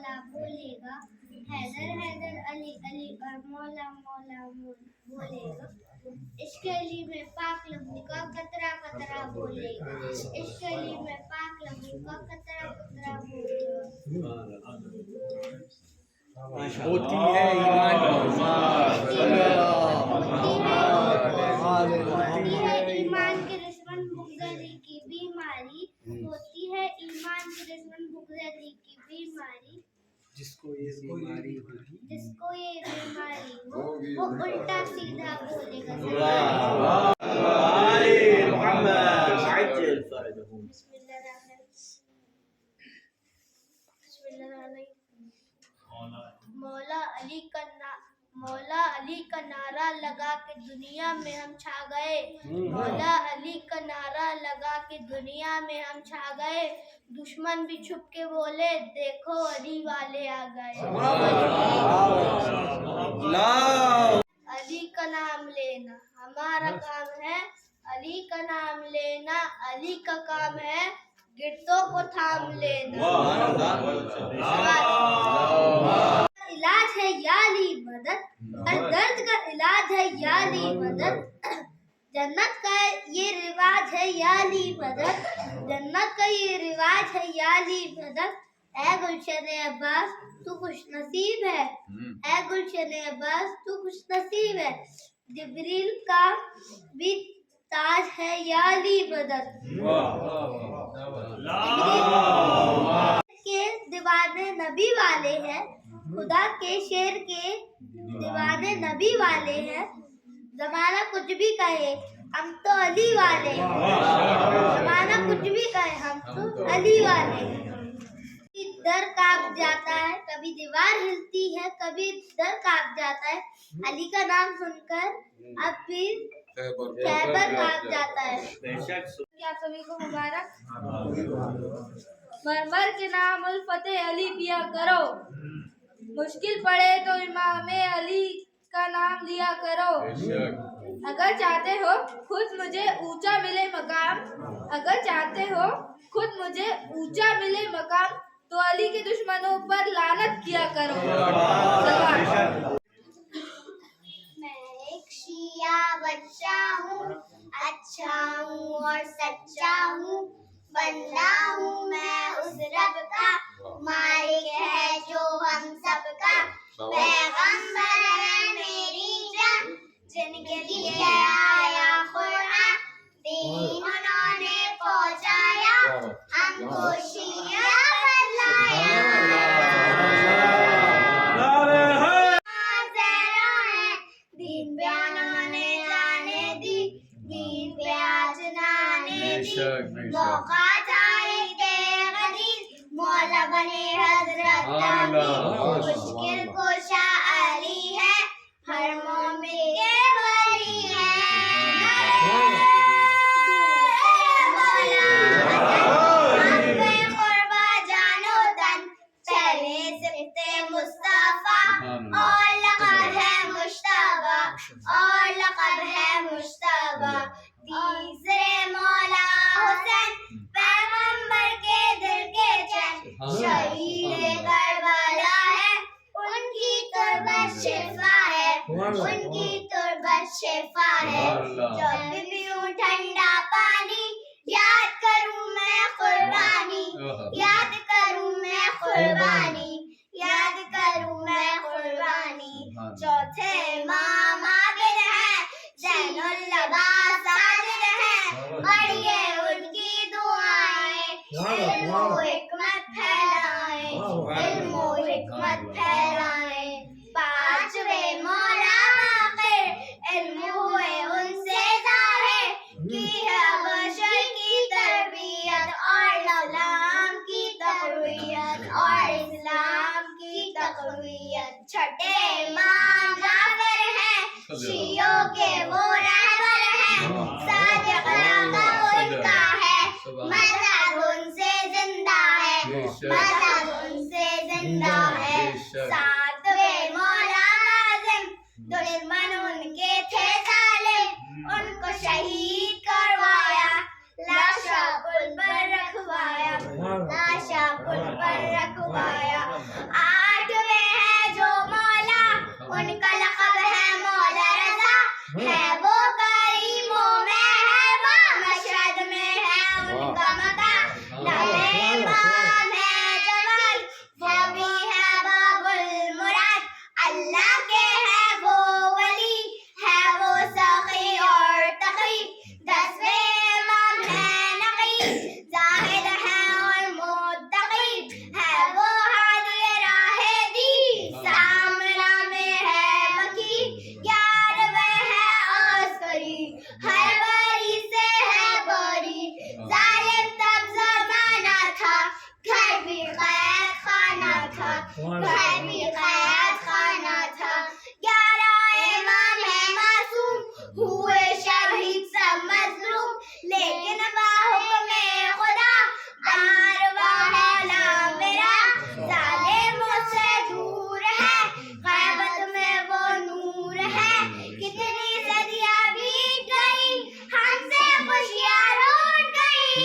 मौला बोलेगा, हैदर हैदर अली अली और मौला मौला बोलेगा। इश्क अली में पाक लहू का कतरा कतरा बोलेगा, इश्क अली में पाक लहू का कतरा कतरा बोलेगा। होती है ईमान ईमान के दुश्मन बुग़्ज़ली की बीमारी, होती है ईमान के दुश्मन बुग़्ज़ली की बीमारी। जिसको ये बीमारी होगी, जिसको ये बीमारी हो वो उल्टा सीधा बोलेगा। मौला अली का नारा लगा के दुनिया में हम छा गए, मौला अली का नारा लगा के दुनिया में हम छा गए। दुश्मन भी छुप के बोले देखो अली वाले आ गए। अली का नाम लेना हमारा काम है, अली का नाम लेना अली का काम है, गिरतों को थाम लेना। इलाज है या अली मदद, हर दर्द का इलाज है या अली मदद। जन्नत का ये रिवाज है या अली मदद, जन्नत का ये रिवाज है या अली मदद। ऐ गुलशन अब्बास तू खुश नसीब है, ऐ गुलशन अब्बास तू खुश नसीब है। जिब्रील का भी ताज है या अली मदद। के दीवाने नबी वाले हैं, खुदा के शेर के दीवाने नबी वाले हैं। जमाना कुछ भी कहे हम तो अली वाले हैं, जमाना कुछ भी कहे हम तो अली वाले हैं। दर कांप जाता है कभी दीवार हिलती है, कभी दर कांप जाता है। अली का नाम सुनकर अब फिर खैबर कांप जाता है। क्या सभी को मुबारक। मरमर के नाम उल फतेह अली पिया करो, मुश्किल पड़े तो इमाम अली का नाम लिया करो। अगर चाहते हो खुद मुझे ऊंचा मिले मकाम, अगर चाहते हो खुद मुझे ऊंचा मिले मकाम, तो अली के दुश्मनों पर लानत किया करो। मैं एक शिया बच्चा हूँ, अच्छा हूँ और सच्चा हूँ, बंदा हूँ मैं उस रब का, मालिक है जो हम सबका। पैगंबर है मेरी जान, जिनके लिए आया कुरान, दीन उन्होंने पहुँचाया, हमको शिया बतलाया। दीन पे उन्होंने जाने दी, दीन पे आज नाने दी। मौका मौला बने हजरत मुश्किल कोशा अली है, हर मोमिन के वली है। हम पे कुर्बा जानो तन, चले सिफ्ते मुस्तफा, और लक़ब है मुश्तबा, और लक़ब है मुश्तबा। तीसरे मौला हुसैन पैगंबर के दिल के चैन, शहीद करबला है उनकी तुर्बत शिफा है, उनकी तुर्बत शिफा है। जब भी पीऊं ठंडा पानी याद करूं मैं कुर्बानी, याद करूं मैं कुर्बानी, याद करूं मैं कुर्बानी। चौथे इमाम आबिद है, ज़ैनुल लबास साजिद है, पढ़िए उनकी दुआएं, इल्म व हिकमत फैलाएं, इल्म व हिकमत फैलाएं। पांचवे मौला आखिर इल्म हुए उनसे ज़ाहिर, की है बशर की तरबियत और इस्लाम की तक़वियत, और इस्लाम की तक़वियत। छठे इमाम जाफर हैं, शियों के वो रहबर हैं, सादिक़ लक़ब उनका है, मज़हब उनसे जिंदा है, मज़हब उनसे जिंदा है। सातवें मौला नाज़िम, दुश्मन उनके थे ज़ालिम, उनको शहीद करवाया, लाशा पुल पर रखवाया, लाशा पुल पर रखवाया। घर भी खैरात खाना था। 11 इमाम है मासूम, हुए शहीद सब मजलूम, लेकिन हुक्म खुदा बार वाला मेरा जालिमों से दूर है, ग़ैबत में वो नूर है। कितनी सदियां बीत गई, हमसे खुशियां रूठ गई,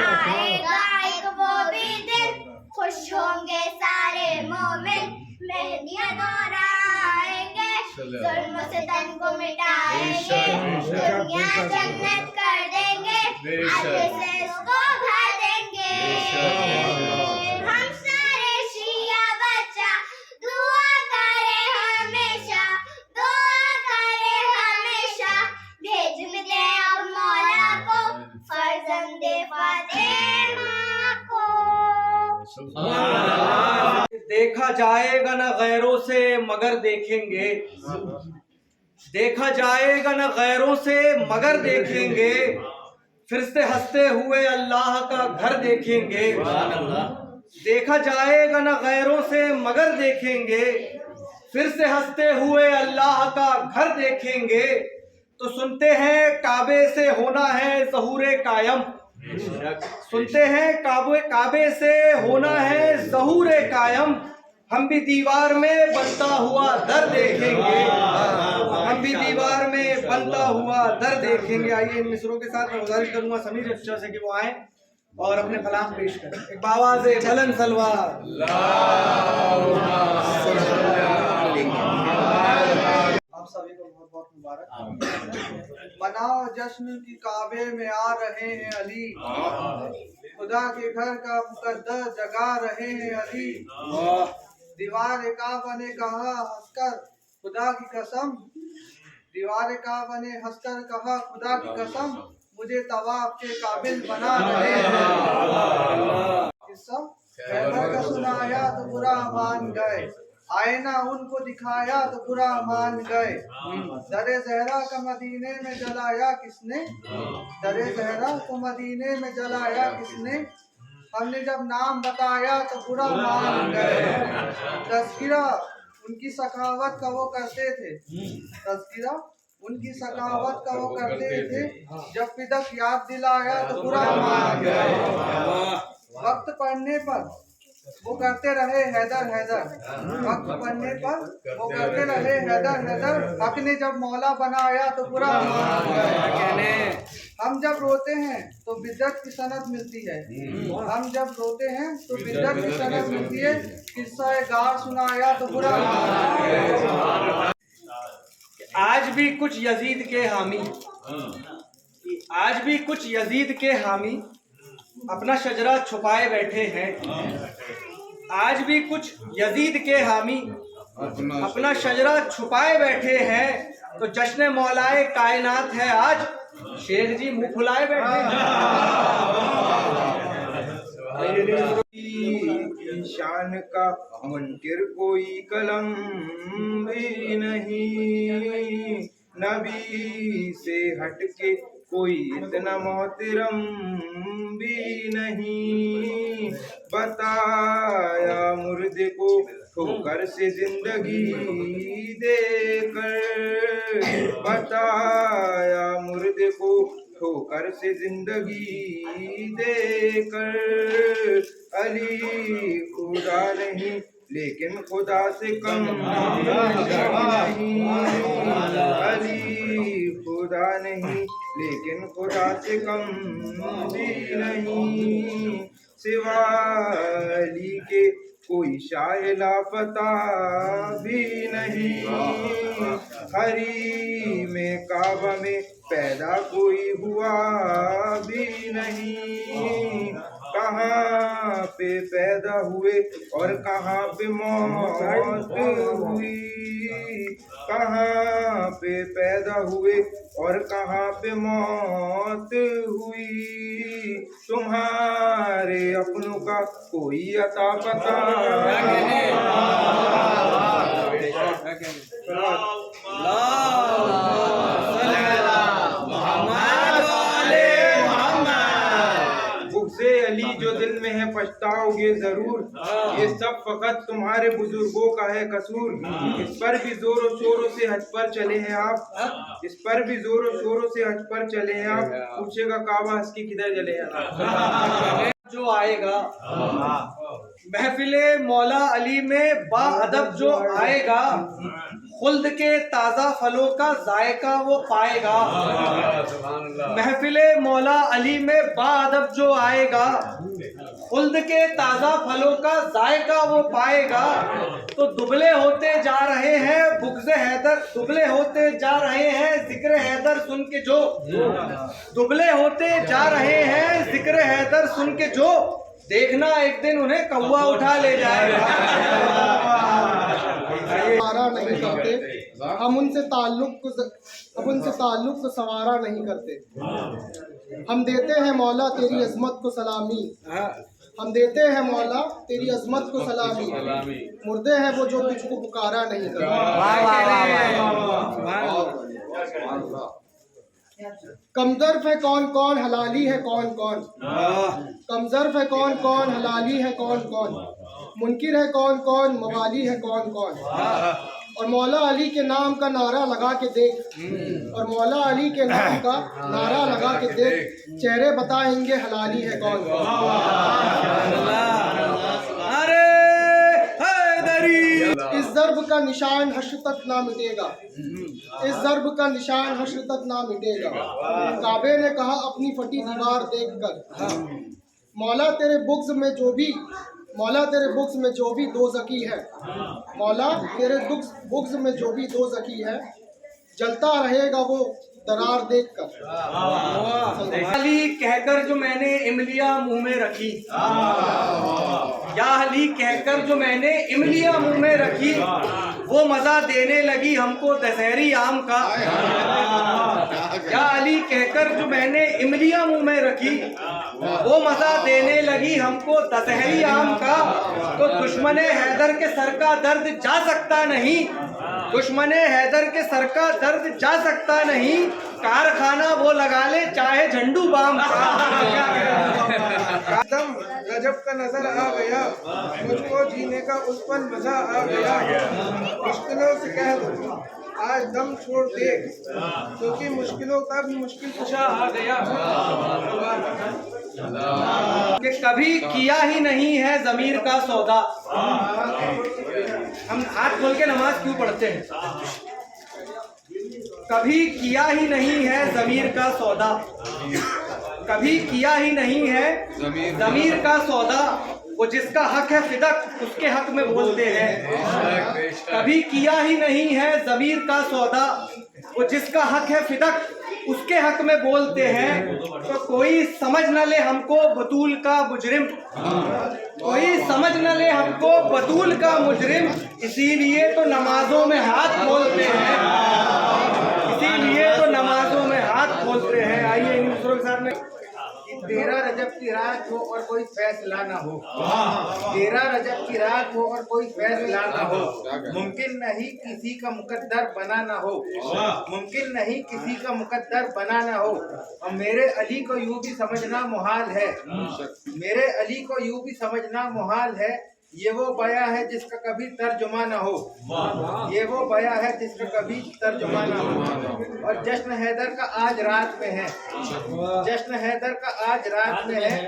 आएगा एक वो भी दिन, खुश होंगे सारे मोमिन, मेहदियां दोहराएंगे, जुल्म से तन को मिटाएंगे, दुनिया जन्नत कर देंगे, आगे से इसको भर देंगे। हम सारे शिया बच्चा दुआ करे हमेशा, दुआ करे हमेशा, भेजने दे अब मौला को फर्जंदे फातिमा को। देखा जाएगा न गैरों से मगर देखेंगे, देखा जाएगा न गैरों से मगर देखेंगे, फिर से हंसते हुए अल्लाह का घर देखेंगे। देखा जाएगा न गैरों से मगर देखेंगे, फिर से हंसते हुए अल्लाह का घर देखेंगे। तो सुनते हैं काबे से होना है ज़हूर कायम, सुनते हैं काबे से होना है ज़हूर कायम, हम भी दीवार में बनता हुआ दर देखेंगे, हम भी दीवार में बनता हुआ दर देखेंगे। आइए इन मिसरों के साथ मैं गुजारिश करूंगा समीर अफसर से कि वो आए और अपने कलाम पेश करें। एक बावाज़ बुलंद सलवार। आप सभी को बहुत बहुत मुबारक। मनाओ जश्न की काबे में आ रहे हैं अली, खुदा के घर का मुकद्दस जगा रहे हैं अली। दीवार काबा ने कहा हंसकर खुदा की कसम, दीवार काबा ने हंसकर कहा खुदा की कसम, मुझे तवाफ के काबिल बना रहे हैं। सब खैबर का सुनाया तो बुरा मान गए, आईना उनको दिखाया तो बुरा मान गए। दरे ज़हरा का मदीने में जलाया किसने, दरे ज़हरा को मदीने में जलाया किसने, हमने जब नाम बताया तो बुरा मान गए। तज़किरा उनकी सखावत का वो करते थे, तज़किरा उनकी सखावत का वो करते थे, जब फिदक याद दिलाया तो बुरा मान गए। वक्त पढ़ने पर वो करते रहे हैदर हैदर, वक्त पढ़ने पर वो करते रहे हैदर हैदर, हक ने जब मौला बनाया तो बुरा मान गए। हम जब रोते हैं तो बिद्दत की सनद मिलती है, हम जब रोते हैं तो बिद्दत की सनद मिलती है, किस्सा गार सुनाया तो बुरा मान गए। आज भी कुछ यजीद के हामी, आज भी कुछ यजीद के हामी अपना शजरा छुपाए बैठे हैं, आज भी कुछ यजीद के हामी अपना शजरा छुपाए बैठे हैं। तो जश्न मौलाए कायनात है आज, शेख जी मुंह फुलाए बैठे हैं। शान का मुनकिर कोई कलम भी नहीं, नबी से हटके कोई इतना मोहतरम भी नहीं। बताया मुर्दे को ठोकर से जिंदगी देकर, बताया मुर्दे को ठोकर से जिंदगी देकर। अली खुदा नहीं लेकिन खुदा से कम नहीं, अली खुदा नहीं लेकिन खुदा से कम भी नहीं। सिवा अली के कोई शाह लापता भी नहीं, हरी में काबा में पैदा कोई हुआ भी नहीं। कहाँ पे पैदा हुए और कहाँ पे मौत हुई, कहाँ पे पैदा हुए और कहाँ पे मौत हुई। तुम्हारे अपनों का कोई अता पता से अली जो दिल में है पछताओगे पाओगे जरूर। ये सब फकत तुम्हारे बुजुर्गों का है कसूर। इस पर भी जोरों शोरों से हज पर चले हैं आप, इस पर भी जोरों शोरों से हज पर चले हैं आप। पूछेगा काबा हंस की किधर जले हैं आप। जो आएगा महफिले मौला अली में बाअदब जो आएगा, खुल्द के ताज़ा फलों का जायका वो पाएगा। महफिले मौला अली में बाअदब जो आएगा, खुल्द के ताज़ा फलों का जायका वो पाएगा। तो दुबले होते जा रहे हैं बुग़्ज़ हैदर, दुबले होते जा रहे हैं ज़िक्र हैदर सुन के जो, दुबले होते जा रहे हैं ज़िक्र हैदर सुन के जो, देखना एक दिन उन्हें कौवा उठा ले जाएगा। सवारा नहीं करते, हम उनसे ताल्लुक को सवारा नहीं करते। हम देते हैं मौला तेरी अजमत को सलामी, हम देते हैं मौला तेरी अजमत को सलामी। मुर्दे हैं वो जो तुझको पुकारा नहीं करते। कमजर्फ है कौन कौन, हलाली है कौन कौन, कमजर्फ है कौन कौन, हलाली है कौन कौन, मुनकिर है कौन कौन, मवाली है कौन कौन। और मौला अली के नाम का नारा लगा के देख, और मौला अली के नाम का नारा लगा के देख, चेहरे बताएंगे हलाली है कौन कौन। इस ज़र्ब का निशान हश्र तक ना मिटेगा, इस ज़र्ब का निशान हश्र तक ना मिटेगा। काबे ने कहा अपनी फटी दीवार देखकर, मौला तेरे बुग़्ज़ में जो भी, मौला तेरे बुग़्ज़ में जो भी दोज़खी है, मौला तेरे बुग़्ज़ में जो भी दोज़खी है, जलता रहेगा वो दरार देखकर। अली कहकर जो मैंने इमलिया मुंह में रखी, या अली कहकर जो मैंने इमलिया मुंह में रखी, वो मजा देने लगी हमको दशहरी आम का। या अली कहकर जो मैंने इमलिया मुंह में रखी, वो मजा देने लगी हमको दशहरी आम का। तो दुश्मने हैदर के सर का दर्द जा सकता नहीं, दुश्मने हैदर के सर का दर्द जा सकता नहीं। कारखाना वो लगा ले चाहे झंडू बाम का। एकदम गजब का नजर आ गया, मुझको जीने का उस पर मजा आ गया। मुश्किलों से कह दो आज दम छोड़ दे, क्योंकि मुश्किलों का भी मुश्किल कुशा आ गया। कि कभी किया ही नहीं है ज़मीर का सौदा। हम हाथ खोल के नमाज क्यों पढ़ते हैं? कभी किया ही नहीं है ज़मीर का सौदा, कभी किया ही नहीं है ज़मीर का सौदा। वो जिसका हक है फिदक उसके हक में बोलते हैं। कभी किया ही नहीं है ज़मीर का सौदा, वो जिसका हक है फिदक उसके हक में बोलते हैं। तो कोई समझ न ले हमको बतूल का मुजरिम, कोई समझ न ले हमको बतूल का मुजरिम, इसीलिए तो नमाजों में हाथ खोलते हैं, इसीलिए तो नमाजों में हाथ खोलते हैं। आइए इन दूसरों के सामने। 13 रजब की रात हो और कोई फैसला ना हो, 13 रजब की रात हो और कोई फैसला ना हो, मुमकिन नहीं किसी का मुकद्दर बना ना हो, मुमकिन नहीं किसी का मुकद्दर बना ना हो। और मेरे अली को यूं भी समझना मुहाल है, मेरे अली को यूं भी समझना मुहाल है। ये वो बया है जिसका कभी तर्जुमा ना हो, ये वो बया है जिसका कभी तर्जुमा ना हो। और जश्न हैदर का आज रात में है, जश्न हैदर का आज रात में है,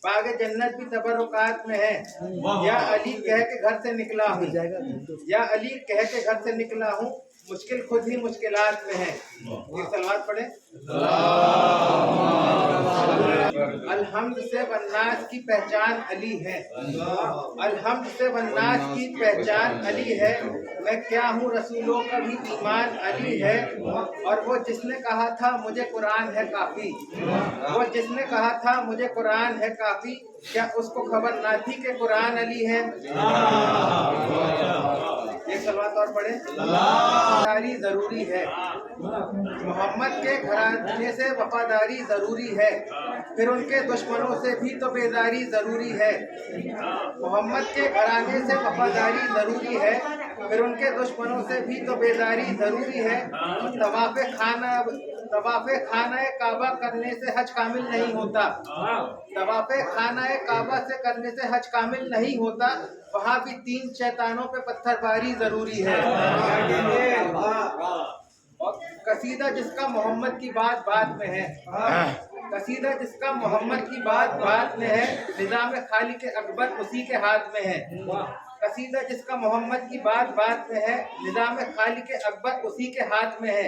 बाग जन्नत भी तबरुकात में है। या अली कह के घर से निकला हूँ, या अली कह के घर से निकला हूँ, मुश्किल खुद ही मुश्किलात में है। ये सलवात पढ़े। अल्हम्द से वन्नास की पहचान अली है, अल्हम्द से वन्नास की पहचान अली है। मैं क्या हूँ रसूलों का भी ईमान अली है। और वो जिसने कहा था मुझे कुरान है काफी, वो जिसने कहा था मुझे कुरान है काफी, क्या उसको खबर ना थी कि कुरान अली है। एक सलवात और पढ़े। वफादारी जरूरी है, मोहम्मद के घराने से वफादारी जरूरी है, फिर उनके दुश्मनों से भी तो बेदारी जरूरी है। मोहम्मद के घराने से वफादारी जरूरी है, फिर उनके दुश्मनों से भी तो बेदारी जरूरी है। तवाफ़े खाना तवाफ़े खाना काबा करने से हज कामिल नहीं होता। तवाफ़े खाना काबा से करने से हज कामिल नहीं होता। वहाँ भी 3 शैतानों पे पत्थरबारी जरूरी है। और कसीदा जिसका मोहम्मद की बात बात में है, कसीदा जिसका मोहम्मद की बात बात में है, निज़ाम खालिक अकबर उसी के हाथ में है। कसीदा जिसका मोहम्मद की बात बात में है, निज़ाम खालिक अकबर उसी के हाथ में है।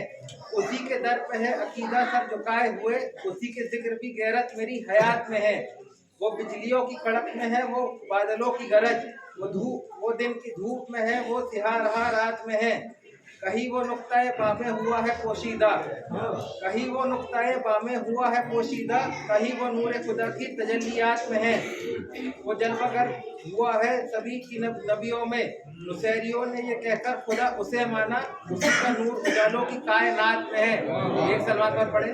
उसी के दर पे है अकीदा सर झुकाए हुए, उसी के जिक्र भी गैरत मेरी हयात में है। वो बिजलियों की कड़क में है, वो बादलों की गरज, वो दिन की धूप में है, वो सिहा रहा रात में है। कहीं वो नुक्ताए बामे हुआ है पोशीदा, कहीं वो नुक्ताए बामे हुआ है पोशीदा, कहीं वो नूर खुदा की तजल्लियात में है। वो जलवागर हुआ है सभी की नबियों में, नुसैरियों ने ये कहकर खुदा उसे माना, उसी का नूर उजालों की कायनात में है। एक सलमान पर पढ़े।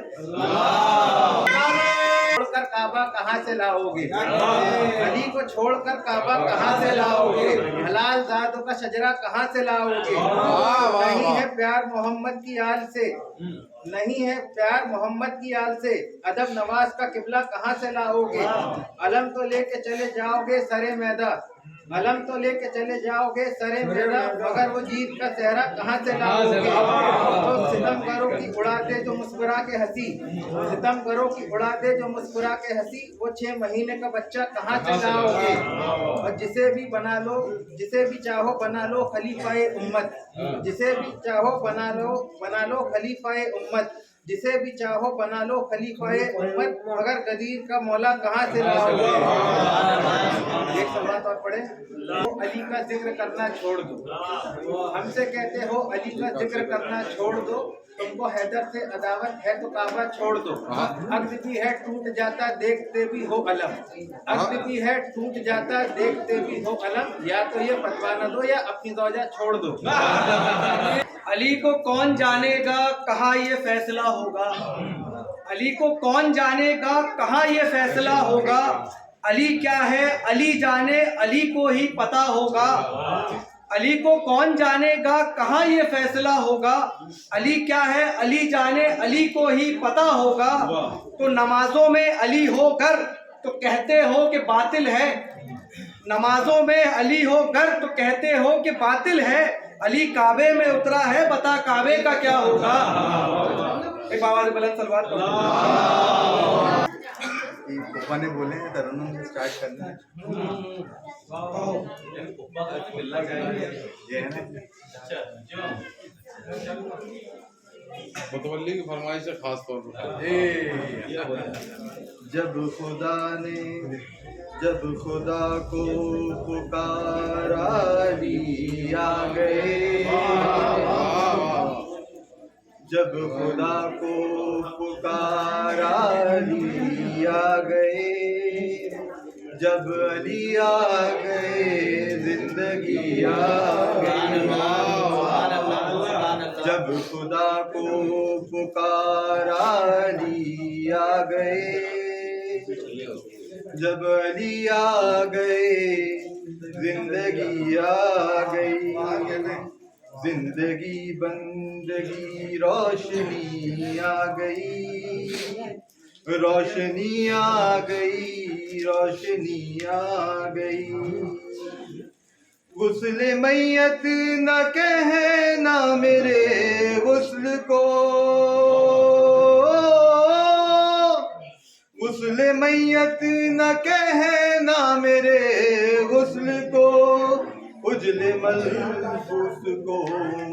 छोड़कर काबा कहाँ से लाओगे, अली को छोड़कर काबा कहाँ से लाओगे, हलाल जादों का शजरा कहाँ से लाओगे। नहीं है प्यार मोहम्मद की आल से, नहीं है प्यार मोहम्मद की आल से, अदब नवाज का किबला कहाँ से लाओगे। अलम तो लेके चले जाओगे सरे मैदा, अलम तो लेके चले जाओगे सरे मैदा, मगर वो जीत का सेहरा कहाँ से लाओगे। तो सितम करो कि उड़ा दे जो मुस्कुरा के हंसी, सितम करो कि उड़ा दे जो मुस्कुरा के हंसी, वो 6 महीने का बच्चा कहाँ से लाओगे। और जिसे भी बना लो, जिसे भी चाहो बना लो खलीफाए उम्मत, जिसे भी चाहो बना लो खलीफाए उम्मत, जिसे भी चाहो बना लो खलीफाए उम्मत, मगर गदीर का मौला कहाँ से लाओगे। एक सवाल और पढ़े। तो अली का जिक्र करना छोड़ दो, हमसे कहते हो अली का जिक्र करना छोड़ दो, तुमको हैदर से अदावत है तो काबा छोड़ दो। अक्स भी है टूट जाता देखते भी हो अलम, अक्स भी है टूट जाता देखते भी हो अलम, या तो ये फतवा न दो या अपनी दौजा छोड़ दो। अली को कौन जानेगा कहाँ ये फैसला होगा, अली को कौन जानेगा कहाँ ये फैसला होगा। अली क्या है अली जाने, अली को ही पता होगा। अली को कौन जानेगा कहाँ ये फैसला होगा। अली क्या है अली जाने, अली को ही पता होगा। तो नमाजों में अली हो घर तो कहते हो कि बातिल है, नमाजों में अली हो घर तो कहते हो कि बातिल है। अली काबे में उतरा है बता काबे का क्या होगा। एक आवाज बुलंद सलवात पापा ने बोले हैं तरन्नुम स्टार्ट करना है। ये है ना मुतवल्ली की फरमाइश है खास तौर पर। जब खुदा को पुकारा लिया गए, जब खुदा को पुकारा लिया गए, जब अली आ गए जिंदगी आ गई। जब खुदा को पुकारा लिया गए, जब अली आ गए जिंदगी आ गई। जिंदगी बंदगी रोशनी आ गई, रोशनी आ गई, रोशनी आ गई। गुस्ल मैयत न कहना मेरे गुस्ल को, गुस्ल मैयत न कहना मेरे गुस्ल को, उजले मलबूस को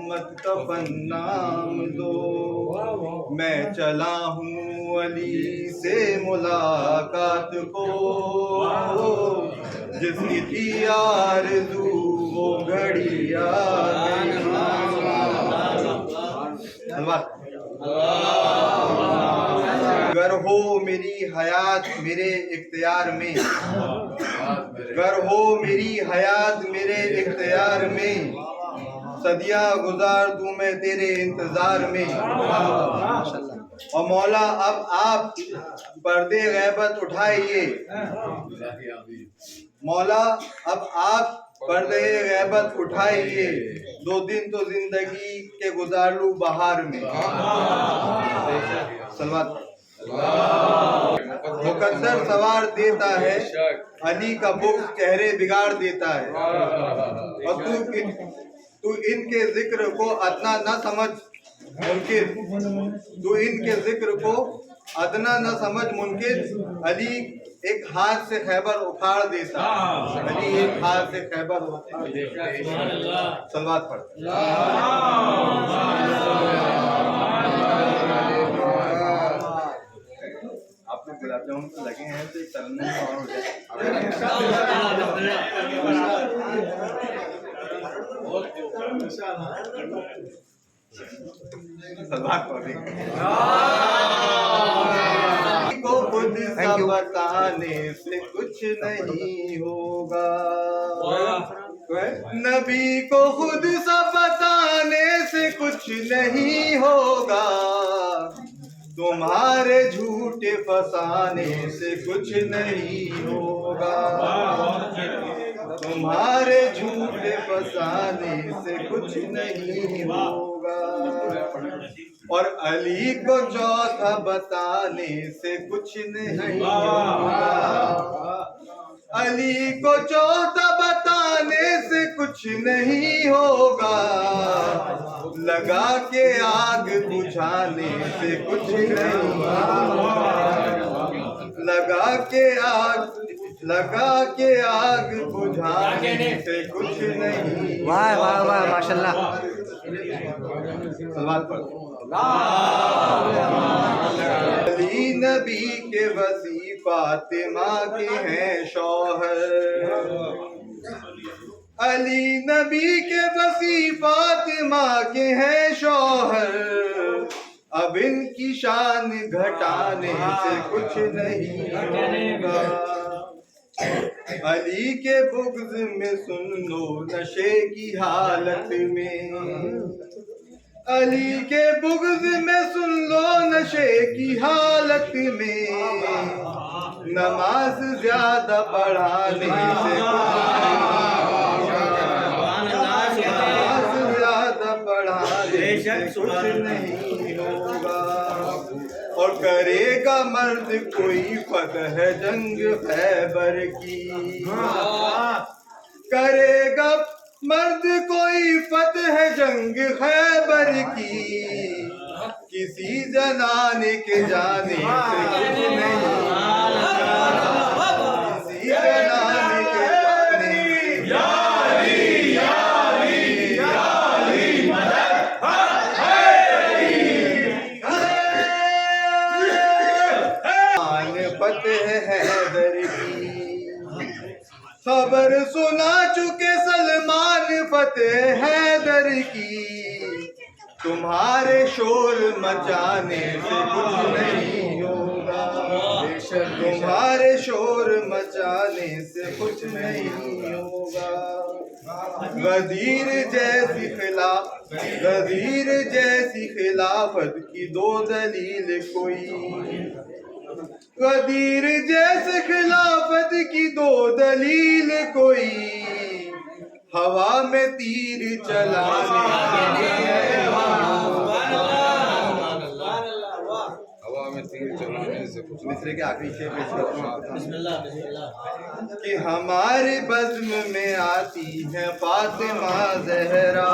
मत कफन नाम दो। मैं चला हूँ अली से मुलाकात को, जिसकी थी आरज़ू वो घड़ी आ गई। गर हो मेरी हयात मेरे इख्तियार में, गर हो मेरी हयात मेरे इख्तियार में, सदियां गुजार दूं मैं तेरे इंतजार में। और मौला अब आप पर्दे गैबत उठाइए, मौला अब आप पर्दे गैबत उठाइए, 2 दिन तो जिंदगी के गुजार लूं बहार में। सलवात मुकद्दर सवार देता है, अली का बुग़्ज़ चेहरे बिगाड़ देता है। और तू इनके जिक्र को अदना न समझ मुनकिर, तू इनके जिक्र को अदना न समझ मुनकिर। अली एक हाथ से खैबर उखाड़ देता, अली एक हाथ से खैबर उखाड़ देता। सलवात पढ़। आप लोग गुलाब जामुन पे लगे हैं तो तरन्नुम और हो जाए। सलवात पढ़ को खुद सा बताने से कुछ नहीं होगा, नबी को खुद सा बताने से कुछ नहीं होगा, तुम्हारे झूठे फसाने से कुछ नहीं होगा, तुम्हारे झूठे फसाने से कुछ नहीं होगा। और अली को चौथा बताने से कुछ नहीं होगा, अली को चौथा बताने से कुछ नहीं होगा, लगा के आग बुझाने से कुछ नहीं होगा, लगा के आग बुझाने से कुछ नहीं। वाह वाह वाह माशाल्लाह। सलवात पढ़ो। अली नबी के वसी फातिमा के हैं शौहर, अली नबी के वसी फातिमा के हैं शौहर, अब इनकी शान घटाने से कुछ नहीं होगा, अली के बुग़्ज़ में सुन लो नशे की हालत में, अली के बुग़्ज़ में सुन लो नशे की हालत में, नमाज ज्यादा पढ़ाने से नमाज ज्यादा पढ़ाने से कुछ नहीं होगा। और करेगा मर्द कोई फतह जंग खैबर की, करेगा मर्द कोई फतह जंग खैबर की, किसी जनाने के जाने से कुछ नहीं, किसी जनाने के जाने फतेह हैदर की खबर सुना चुके सलमान फतेह हैदर की, तुम्हारे शोर मचाने से कुछ नहीं होगा, तुम्हारे शोर मचाने से कुछ नहीं होगा। गदीर जैसी खिलाफत की 2 दलील कोई, गदीर जैसे खिलाफत की 2 दलील कोई, हवा में तीर चलाने हवा में तीर चलाने से कुछ मिस्र के आखिरी शेर कि हमारे बज़्म में आती है फातिमा ज़हरा,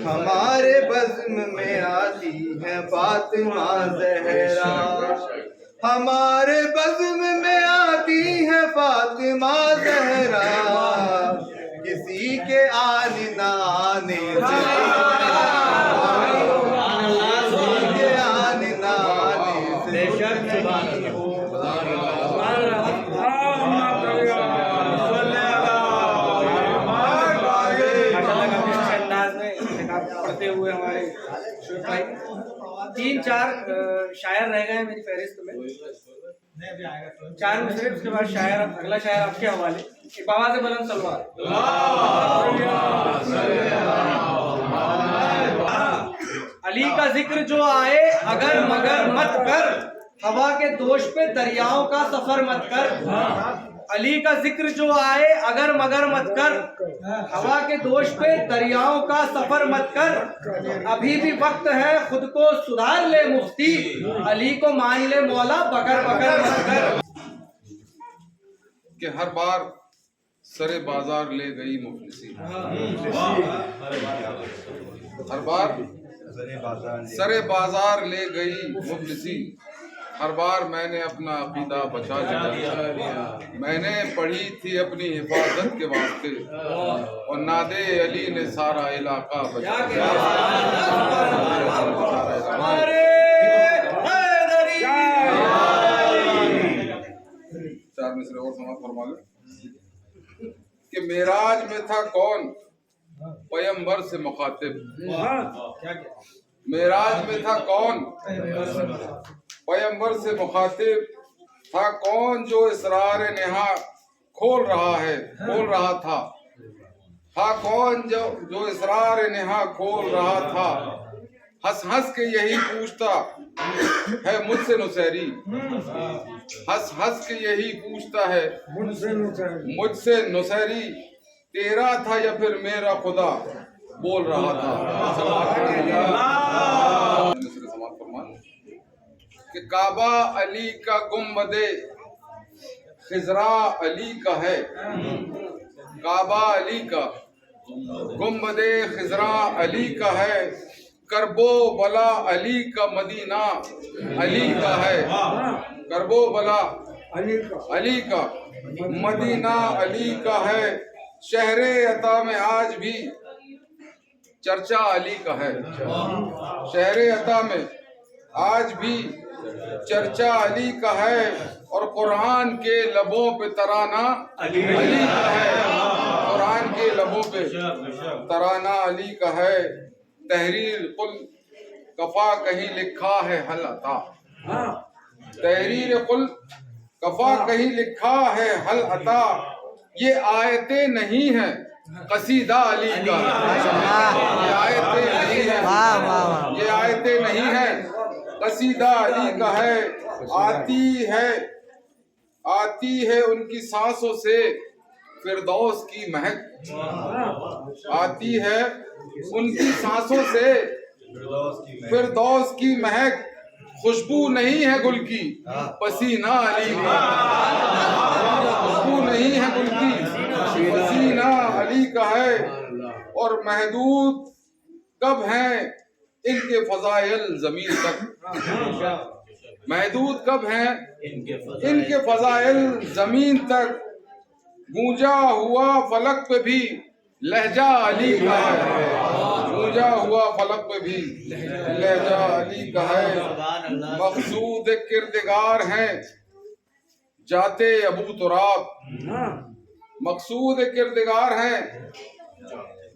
हमारे बज़्म में आती है फातिमा ज़हरा, हमारे बज़्म में आती है फातिमा ज़हरा, किसी के आने न आने से, किसी के आने न आने से नहीं होगा। पढ़ते हुए हमारे भाई 3-4 शायर रह गए हैं मेरी फहरिस्त में, 4 मिसरे उसके बाद शायर, अगला शायर आपके हवाले। एक बाबा से बुलंद सलवार। अली का जिक्र जो आए अगर मगर मत कर, हवा के दोष पे दरियाओं का सफर मत कर, अली का जिक्र जो आए अगर मगर मत कर, हवा के दोष पे दरियाओं का सफर मत कर, अभी भी वक्त है खुद को सुधार ले मुफ्ती, अली को मान ले मौला बकर बकर मत कर। कि हर बार सरे बाजार ले गई मुफलिसी, हर बार सरे बाजार ले गई मुफलिसी, हर बार मैंने अपना अकीदा बचा लिया, मैंने पढ़ी थी अपनी हिफाजत के वास्ते और नादे अली ने सारा इलाका बचा लिया। चार मिसरे और समाप्त फरमा ले कि मेराज में था कौन पैगंबर से मुखातिब, मेराज में था कौन पैगंबर से मुखातिब, था कौन जो इसरार नेहा खोल रहा था कौन जो इसरार नेहा खोल रहा था, हंस हंस के यही पूछता है मुझसे नुसैरी, हंस हंस के यही पूछता है मुझसे नुसैरी, तेरा था या फिर मेरा खुदा बोल रहा था। कि काबा अली का गुंबदे खिजरा अली का है, काबा अली का गुंबदे खिजरा अली का है, करबो बला अली का मदीना अली का है, करबो बला अली का मदीना अली का है, शहरे अता में आज भी चर्चा अली का है, शहरे अता में आज भी चर्चा अली का है, और कुरान के लबों पे तराना अली का है, कुरान के लबों पे तराना अली का है, तहरीर कुल कफा कहीं लिखा है हल अता, तहरीर कुल कफा कहीं लिखा है हल अता, ये आयतें नहीं है कसीदा अली का, ये आयतें नहीं है, ये आयतें नहीं है कसीदा अली का है, आती है उनकी सांसों से फिरदौस की महक, आती है उनकी सांसों से फिरदौस की महक, खुशबू नहीं है गुल की पसीना अली का, खुशबू नहीं है गुल की पसीना अली का है, और महदूद कब हैं इनके फजाइल जमीन तक, महदूद कब हैं इनके फजाइल जमीन तक, गूंजा हुआ फलक पे भी लहजा अली का है, गूंजा हुआ फलक पे भी लहजा अली का है, मकसूद किरदगार हैं जाते अबू तुराब, मकसूद किरदगार हैं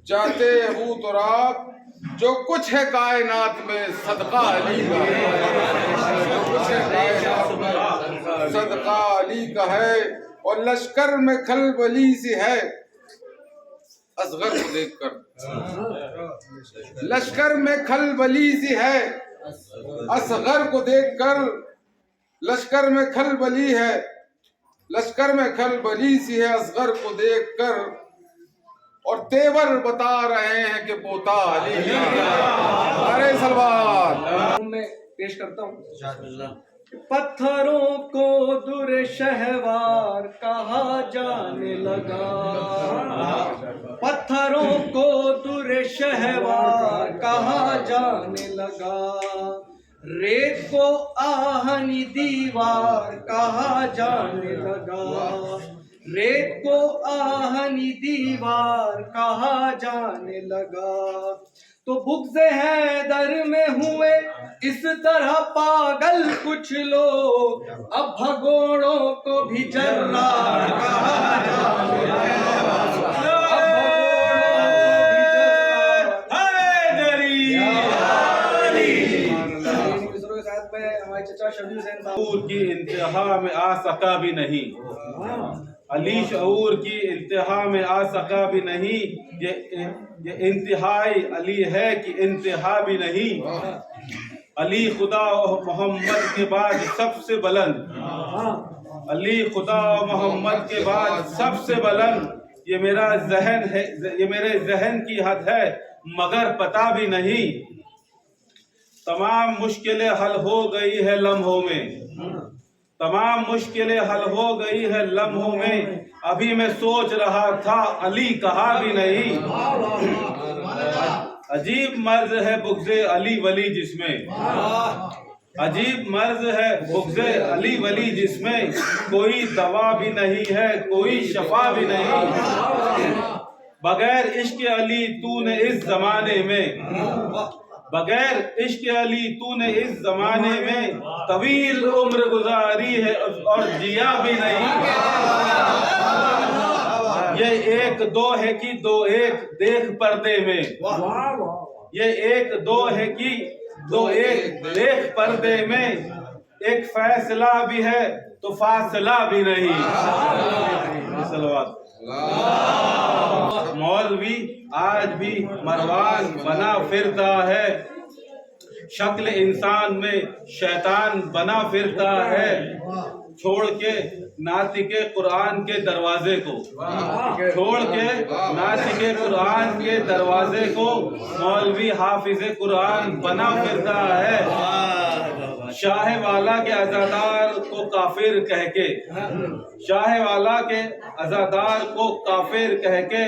जाते अबू तुराब, जो कुछ है कायनात में सदका अली का है, जो कुछ है कायनात में सदका अली का है, और लश्कर में खलबली सी है असगर को देखकर, लश्कर में खलबली सी है असगर को देखकर, लश्कर में खलबली है, लश्कर में खलबली सी है असगर को देखकर, और तेवर बता रहे हैं कि पोता अली का। अरे सलवार मैं पेश करता हूँ। पत्थरों को दुर शहवार कहा जाने लगा, पत्थरों को दुर शहवार कहा जाने लगा, रेत को आहनी दीवार कहा जाने लगा, रेत को आहनी दीवार कहा जाने लगा, तो बुग़्ज़ हैदर में हुए इस तरह पागल कुछ लोग, अब भगोड़ों को भी जर्रार कहा जाने लगा, हमारे चचा शबीर हुसैन साहब की इंतहा में आ सका भी नहीं, अली शऊर की इंतहा में आ सका भी नहीं, ये इंतहाई अली है कि इंतहा भी नहीं, अली खुदा और मोहम्मद के बाद सबसे बुलंद, अली खुदा और मोहम्मद के बाद सबसे बुलंद, ये मेरा जहन है, ये मेरे जहन की हद है मगर पता भी नहीं। तमाम मुश्किलें हल हो गई है लम्हों में, तमाम मुश्किलें हल हो गई है लम्हों में, अभी मैं सोच रहा था अली कहा भी नहीं। अजीब मर्ज है बुग़्ज़े अली वली जिसमें, अजीब मर्ज है बुग़्ज़े अली वली जिसमें, कोई दवा भी नहीं है कोई शफा भी नहीं। बगैर इश्क अली तूने इस जमाने में, बगैर इश्क अली तूने इस जमाने में तवील उम्र गुजारी है और जिया भी नहीं। ये एक दो है कि दो एक देख पर्दे में, ये एक दो है कि दो एक देख पर्दे में, एक फैसला भी है तो फासला भी नहीं। सलवात। मौलवी आज भी मरवान बना फिरता है, शक्ल इंसान में शैतान बना फिरता है, छोड़ के नातिके कुरान के दरवाजे को, छोड़ के नातिके कुरान के दरवाजे को मौलवी हाफिज़े कुरान बना फिरता है। शाह वाला के अज़ादार को काफिर कह के, शाह वाला के अज़ादार को काफिर कह के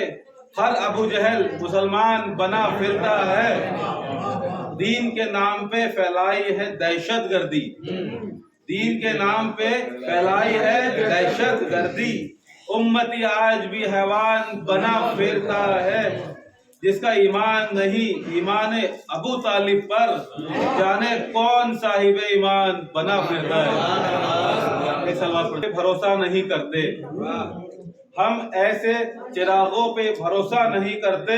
हर अबू जहल मुसलमान बना फिरता है। दीन के नाम पे फैलाई है दहशत गर्दी, दीन के नाम पे फैलाई है दहशत गर्दी, उम्मती आज भी हैवान बना फिरता है। जिसका ईमान नहीं ईमान अबू तालिब पर, जाने कौन साहिब ईमान बना फिरता है। भरोसा नहीं करते हम, ऐसे चिरागों पे भरोसा नहीं करते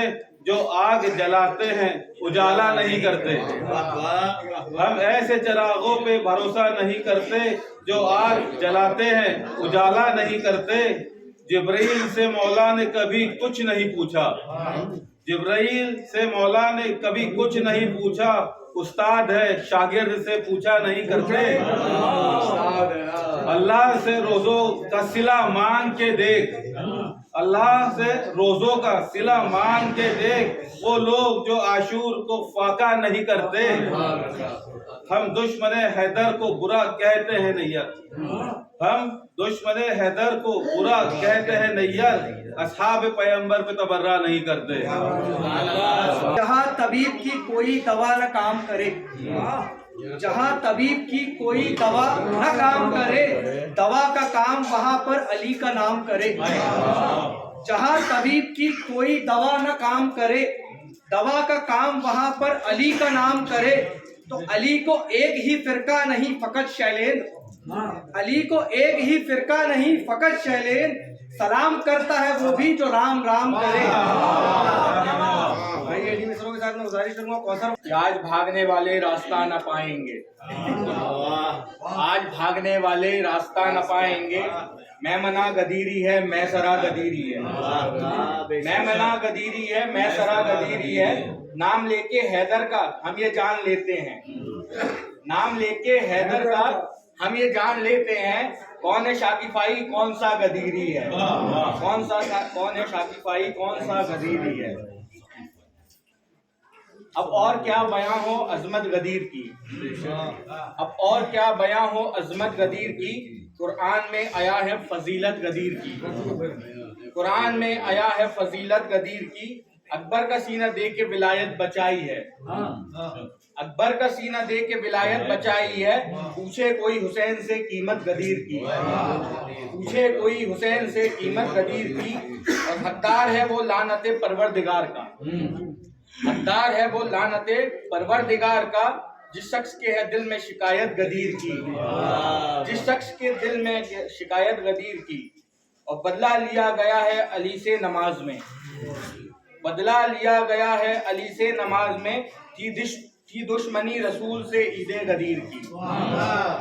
जो आग जलाते हैं उजाला नहीं करते। हम ऐसे चिरागों पे भरोसा नहीं करते जो आग जलाते हैं उजाला नहीं करते। जिब्राइल से मौला ने कभी कुछ नहीं पूछा, जिब्राइल से मौला ने कभी कुछ नहीं पूछा, उस्ताद है शागिर्द से पूछा नहीं करते। अल्लाह से रोजों का सिला मांग के देख, अल्लाह से रोजों का सिला मांग के देख, वो लोग जो आशूर को फाका नहीं करते। हम दुश्मने हैदर को बुरा कहते हैं नैयर, हम दुश्मने हैदर को बुरा कहते हैं नैयर, असहाब पैगंबर पे तबर्रा नहीं करते। जहाँ तबीब की कोई दवा न काम करे, जहाँ तबीब की कोई दवा न काम करे, दवा का काम वहाँ पर अली का नाम करे। जहाँ तबीब की कोई दवा न काम करे, दवा का काम वहाँ पर अली का नाम करे। तो अली को एक ही फिरका नहीं फकत शैलेंद्र, अली को एक ही फिरका नहीं फकत शैलेंद्र, सलाम करता है वो भी जो राम राम करे। भाई अली मिसरों के साथ मैं गुजारिश करूंगा कौसर, आज भागने वाले रास्ता न पाएंगे, आज भागने वाले रास्ता न पाएंगे। मैमना गदीरी है मैसरा गदीरी है, मैमना गदीरी है मैसरा गदीरी है। नाम लेके हैदर का हम ये जान लेते हैं, नाम लेके हैदर का हम ये जान लेते हैं। कौन है शाकिफाई कौन सा गदीरी है, कौन है शाकिफाई कौन सा गदीरी है। अब और क्या बयां हो अजमत गदीर की, अब और क्या बयां हो अजमत गदीर की। कुरान में आया है फजीलत गदीर की, कुरान में आया है फजीलत गदीर की। अकबर का सीना दे के विलायत बचाई है, अकबर का सीना दे के विलायत बचाई है। पूछे कोई हुसैन से कीमत गदीर की, पूछे कोई हुसैन से कीमत गदीर की। और हकदार है वो लानते परवरदिगार का, हकदार है वो लानते परवरदिगार का। जिस शख्स के है दिल में शिकायत गदीर की, जिस शख्स के दिल में शिकायत गदीर की। और बदला लिया गया है अली से नमाज में, बदला लिया गया है अली से नमाज में। थी दुश्मनी रसूल से ईदे गदीर की,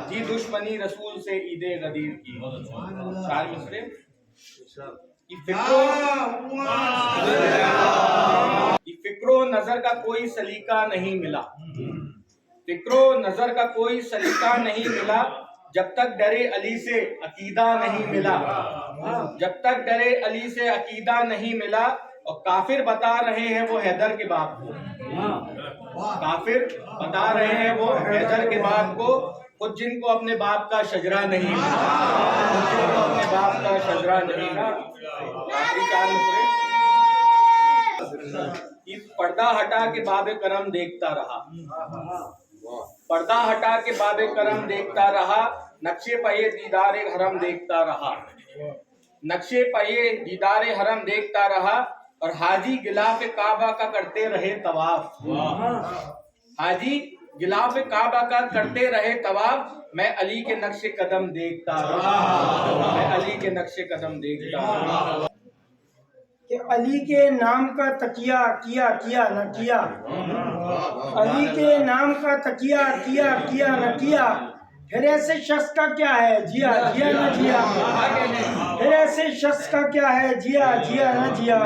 थी दुश्मनी रसूल से ईदे गदीर की। चार मिसरे फिक्रो नजर का कोई सलीका नहीं मिला, فکر و نظر کا کوئی سلیقہ نہیں ملا جب تک ڈرے علی سے عقیدہ نہیں ملا، جب تک ڈرے علی سے عقیدہ نہیں ملا۔ اور کافر بتا رہے ہیں وہ حیدر کے باپ کو، کافر بتا رہے ہیں وہ حیدر کے باپ کو، خود جن کو اپنے باپ کا شجرہ نہیں ملا، خود جن کو اپنے باپ کا شجرہ نہیں ملا۔ آخری چار نقطے کہ پردہ ہٹا کے باب کرم دیکھتا رہا، پردہ ہٹا کے باب کرم دیکھتا رہا، نقشے پہ دیدار حرم دیکھتا رہا، نقشے پہ دیدار حرم دیکھتا رہا۔ اور حاجی غلاف کعبہ کا کرتے رہے طواف، حاجی غلاف کعبہ کا کرتے رہے طواف، میں علی کے نقش قدم دیکھتا رہا، میں علی کے نقش قدم دیکھتا رہا۔ کہ علی کے نام کا تکیہ کیا کیا نہ کیا، علی کے نام کا تکیہ کیا کیا نہ کیا، پھر ایسے شخص کا کیا ہے جیا جیا نہ جیا، پھر ایسے شخص کا کیا ہے جیا جیا نہ جیا،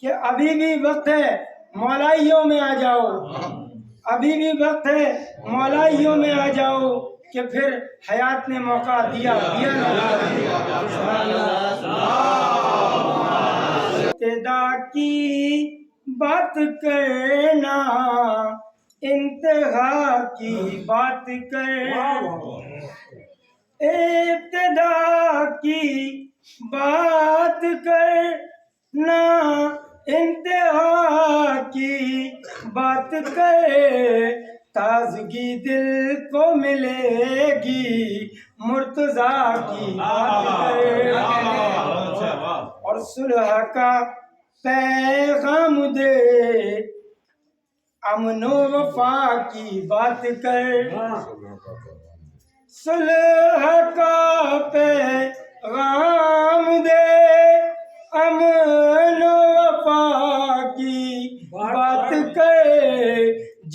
کہ ابھی بھی وقت ہے مولائیوں میں آ جاؤ، ابھی بھی وقت ہے مولائیوں میں آ جاؤ، کہ پھر حیات نے موقع دیا دیا نہ ابتدا کی بات کرنا انتہا کی بات کر، ابتدا کی بات کرنا انتہا کی بات کر، تازگی دل کو ملے گی مرتضیٰ کی بات کر، اور صلح کا پیغام دے امن و وفا کی بات کر، صلح کا پیغام دے امن و وفا کی بات کر،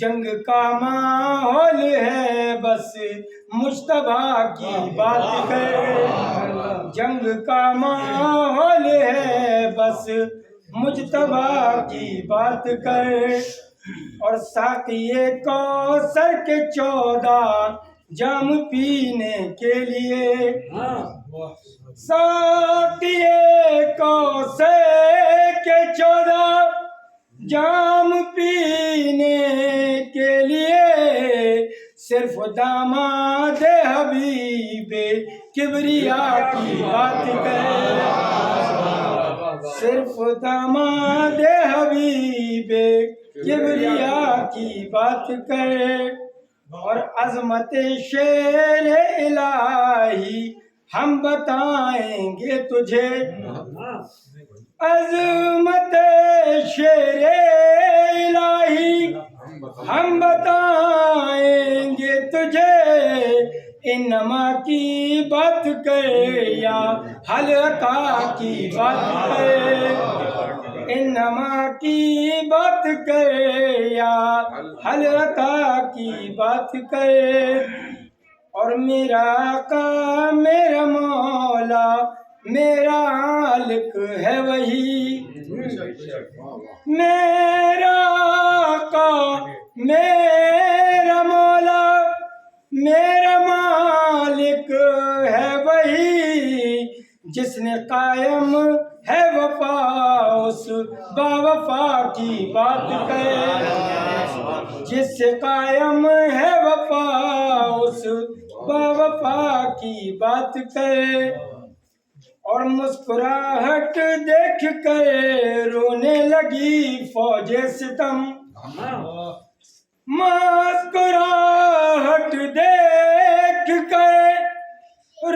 جنگ کا ماحول ہے بس مجتبیٰ کی بات کر، جنگ کا ماحول ہے بس مجتبیٰ کی بات کر، اور ساقی کوثر کے 14 جام پینے کے لیے، ساقی کوثر کے 14 جام پینے کے لیے، صرف داماد حبیب کبریا کی بات کر، صرف داماد حبیب کبریا کی بات کر، اور عظمت شیر الہی ہم بتائیں گے تجھے، عظمت شیر الہی ہم بتائیں گے تجھے، انما کی بات کر یا حلقہ کی بات کر، انما کی بات کر یا حلقہ کی بات کر، اور میرا آقا میرا مولا میرا خالق ہے وہی، میرا آقا میرا مولا میرا مالک ہے وہی، جس نے قائم ہے وفا اس با وفا کی بات کر، جس سے قائم ہے وفا اس با وفا کی بات کر، اور مسکراہٹ دیکھ کر رونے لگی فوج ستم، مسکراہٹ دیکھ کر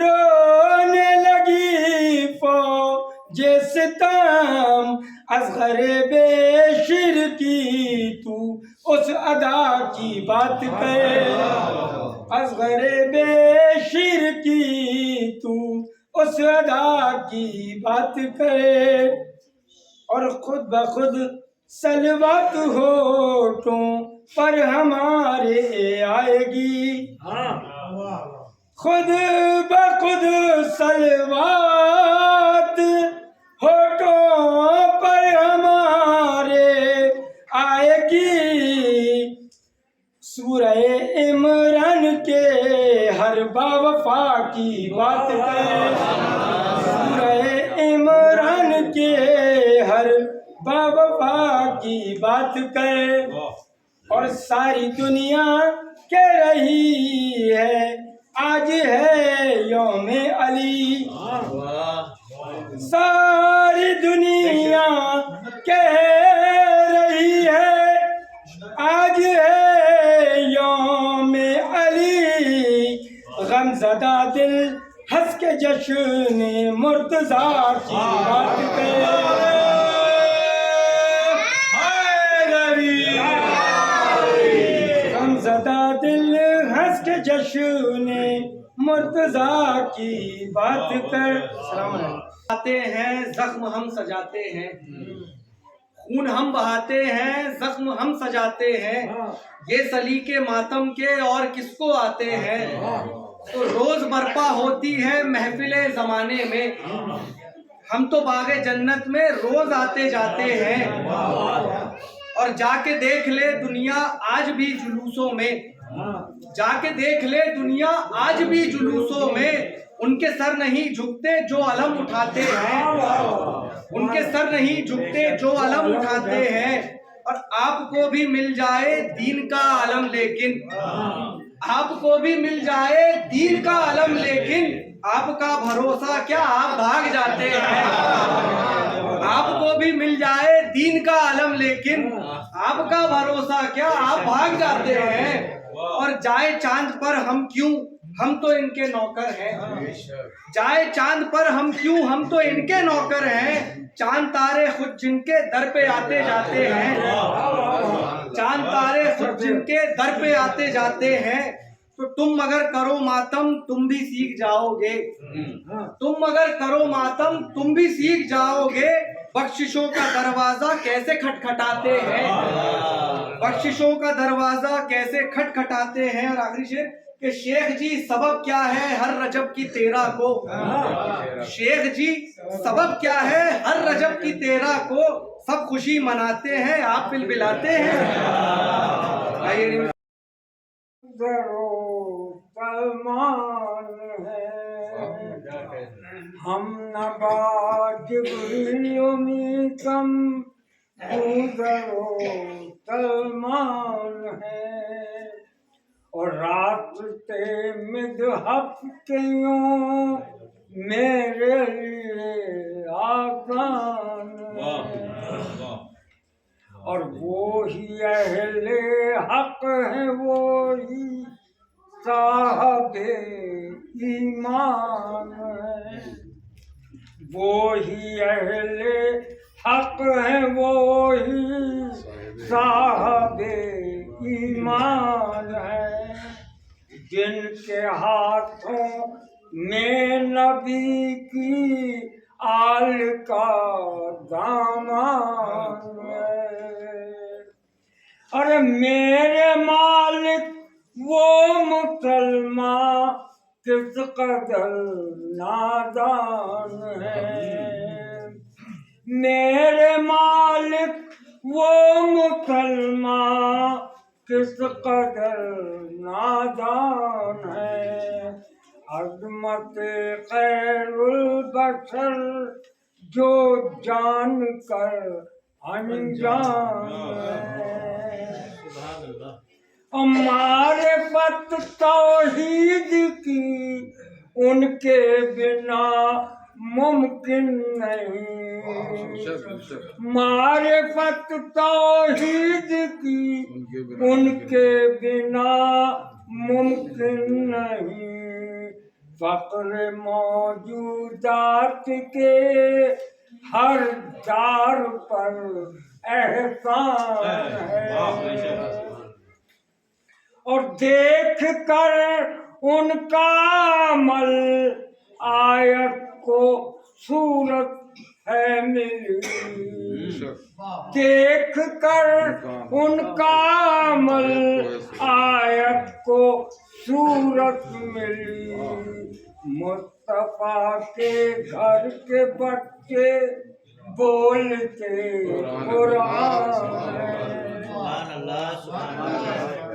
رونے لگی فوج ستم، اصغر بیشر کی تو اس ادا کی بات کر، اصغر بیشر کی تو اس ادا کی بات کر، اور خود بخود سلوات ہوٹوں پر ہمارے آئے گی، خود بخود سلوات ہوٹوں پر ہمارے آئے گی، سورہ वफा की बात करे, सूरह इमरान के हर बावफा की बात करे, और सारी दुनिया कह रही है आज है यौमे अली, सारी दुनिया कह रही है आज है यौमे अली, गमज़दा दिल हंस के जश्न मुर्तज़ा की बात करे, गमज़दा दिल हंस के जश्न मुर्तज़ा की बात कर। आते हैं जख्म हम सजाते हैं, खून हम बहाते हैं, जख्म हम सजाते हैं, ये सलीके मातम के और किसको आते हैं, तो रोज बर्पा होती है महफिले जमाने में, हम तो बागे जन्नत में रोज आते जाते हैं, और जाके देख ले दुनिया आज भी जुलूसों में, जाके देख ले दुनिया आज भी जुलूसों में, उनके सर नहीं झुकते जो अलम उठाते हैं, उनके सर नहीं झुकते जो अलम उठाते हैं, और आपको भी मिल जाए दीन का अलम लेकिन, आपको भी मिल जाए दीन का अलम लेकिन, आपका भरोसा क्या आप भाग जाते हैं, आपको भी मिल जाए दीन का अलम लेकिन, आपका भरोसा क्या आप भाग जाते हैं, और जाए चांद पर हम क्यों, हम तो इनके नौकर हैं, जाए चांद पर हम क्यों, हम तो इनके नौकर हैं, चांद तारे खुद जिनके दर पे आते जाते हैं, चांद तारे खुद जिनके दर पे आते जाते हैं, तो तुम अगर करो मातम तुम भी सीख जाओगे, तुम अगर करो मातम तुम भी सीख जाओगे, बख्शिशों का दरवाजा कैसे खटखटाते हैं, बख्शिशों का दरवाजा कैसे खटखटाते हैं। और आखिरी शेर कि शेख जी सबब क्या है हर रजब की तेरह को, शेख जी सबब क्या है हर रजब की तेरह को, सब खुशी मनाते हैं आप बिलबिलाते हैं। सलमान है हम नबाज कम गुजरो सलमान है, और रास्ते मिदहफ क्यों मेरे लिए आसान है, और वो ही अहले हक है वो ही साहबे ईमान है, वो ही अहले हक है वो ही साहबे ईमान है, जिनके हाथों में नबी की आल का दामान है। अरे मेरे मालिक वो मुसलमान किस कदर नादान है, मेरे मालिक वो मुसलमान किस कदर नादान है, अज़मत खैरुल बशर जो जान कर अनजान है, मारिफत तौहीद की उनके बिना मुमकिन नहीं, मारिफत तौहीद की उनके बिना मुमकिन नहीं, फक्र मौजूदात के हर दार पर एहसान है, और देख कर उनका अमल आयत को सूरत है मिली, देख कर उनका अमल आयत को सूरत मिली, मुस्तफा के घर के बच्चे बोलते कुरान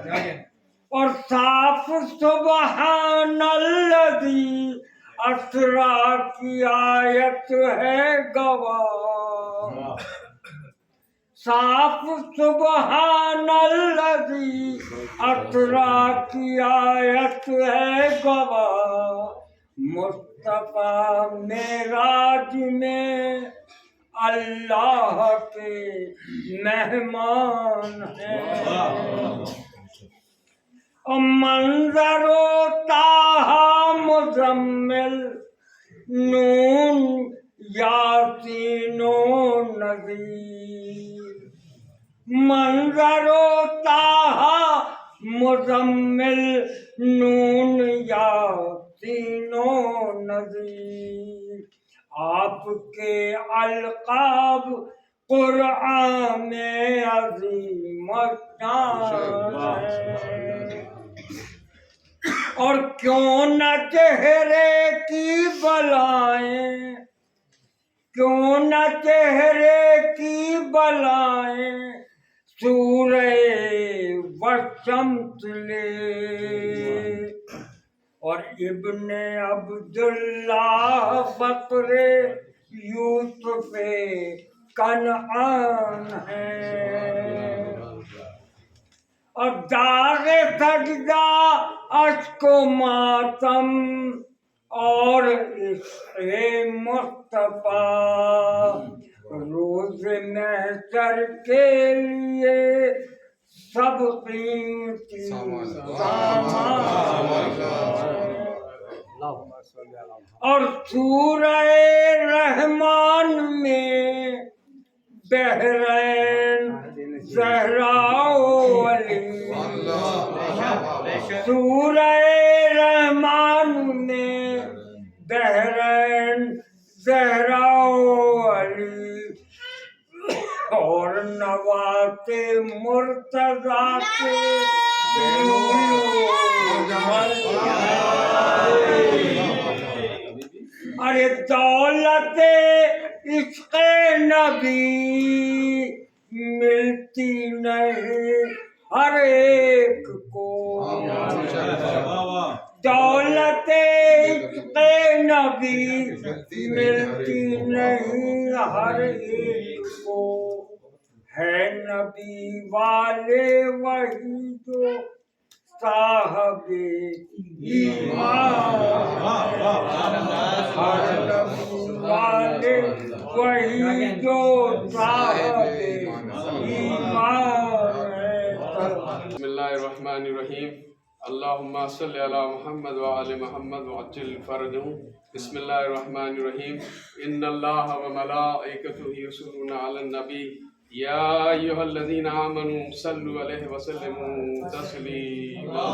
है, اور صاف سبحان الذی اسرا کی آیت ہے گواہ، صاف سبحان الذی اسرا کی آیت ہے گواہ، مصطفیٰ معراج میں اللہ کے مہمان ہیں، منظر و طٰہٰ مزمل نون یاسین و نذیر، منظر و طٰہٰ مزمل نون یاسین و نذیر، آپ کے القاب قرآن میں عظیم الشان ہے، اور کیوں نہ چہرے کی بلائیں، کیوں نہ چہرے کی بلائیں سورہ والشمس لے، اور ابن عبداللہ بکر یوسف کنعان ہے، اور داغ سجدہ اشک و ماتم اور عشق مصطفیٰ، روز محشر کے لیے سب قیمتی سامان، اور سورہ رحمان میں بحرین زہرا و علی، سورہ رحمان میں بحرین زہرا و علی، اور نوات مرتضیٰ کے ارے دولت عشق نبی ملتی نہیں ہر ایک کو، دولت عشق نبی ملتی نہیں ہر ایک کو، ہے نبی والے وہی جو صاحب ایمان، ہر نبی والے وہی جو صاحب ایمان ہے۔ بسم اللہ الرحمن الرحیم، اللہم صلی علی محمد وعلی محمد وعجل فرجہم۔ بسم اللہ الرحمن الرحیم، ان اللہ وملائکتہ یصلون علی النبی یا ایھا الذین آمنوا صلوا علیہ وسلموا تسلیما۔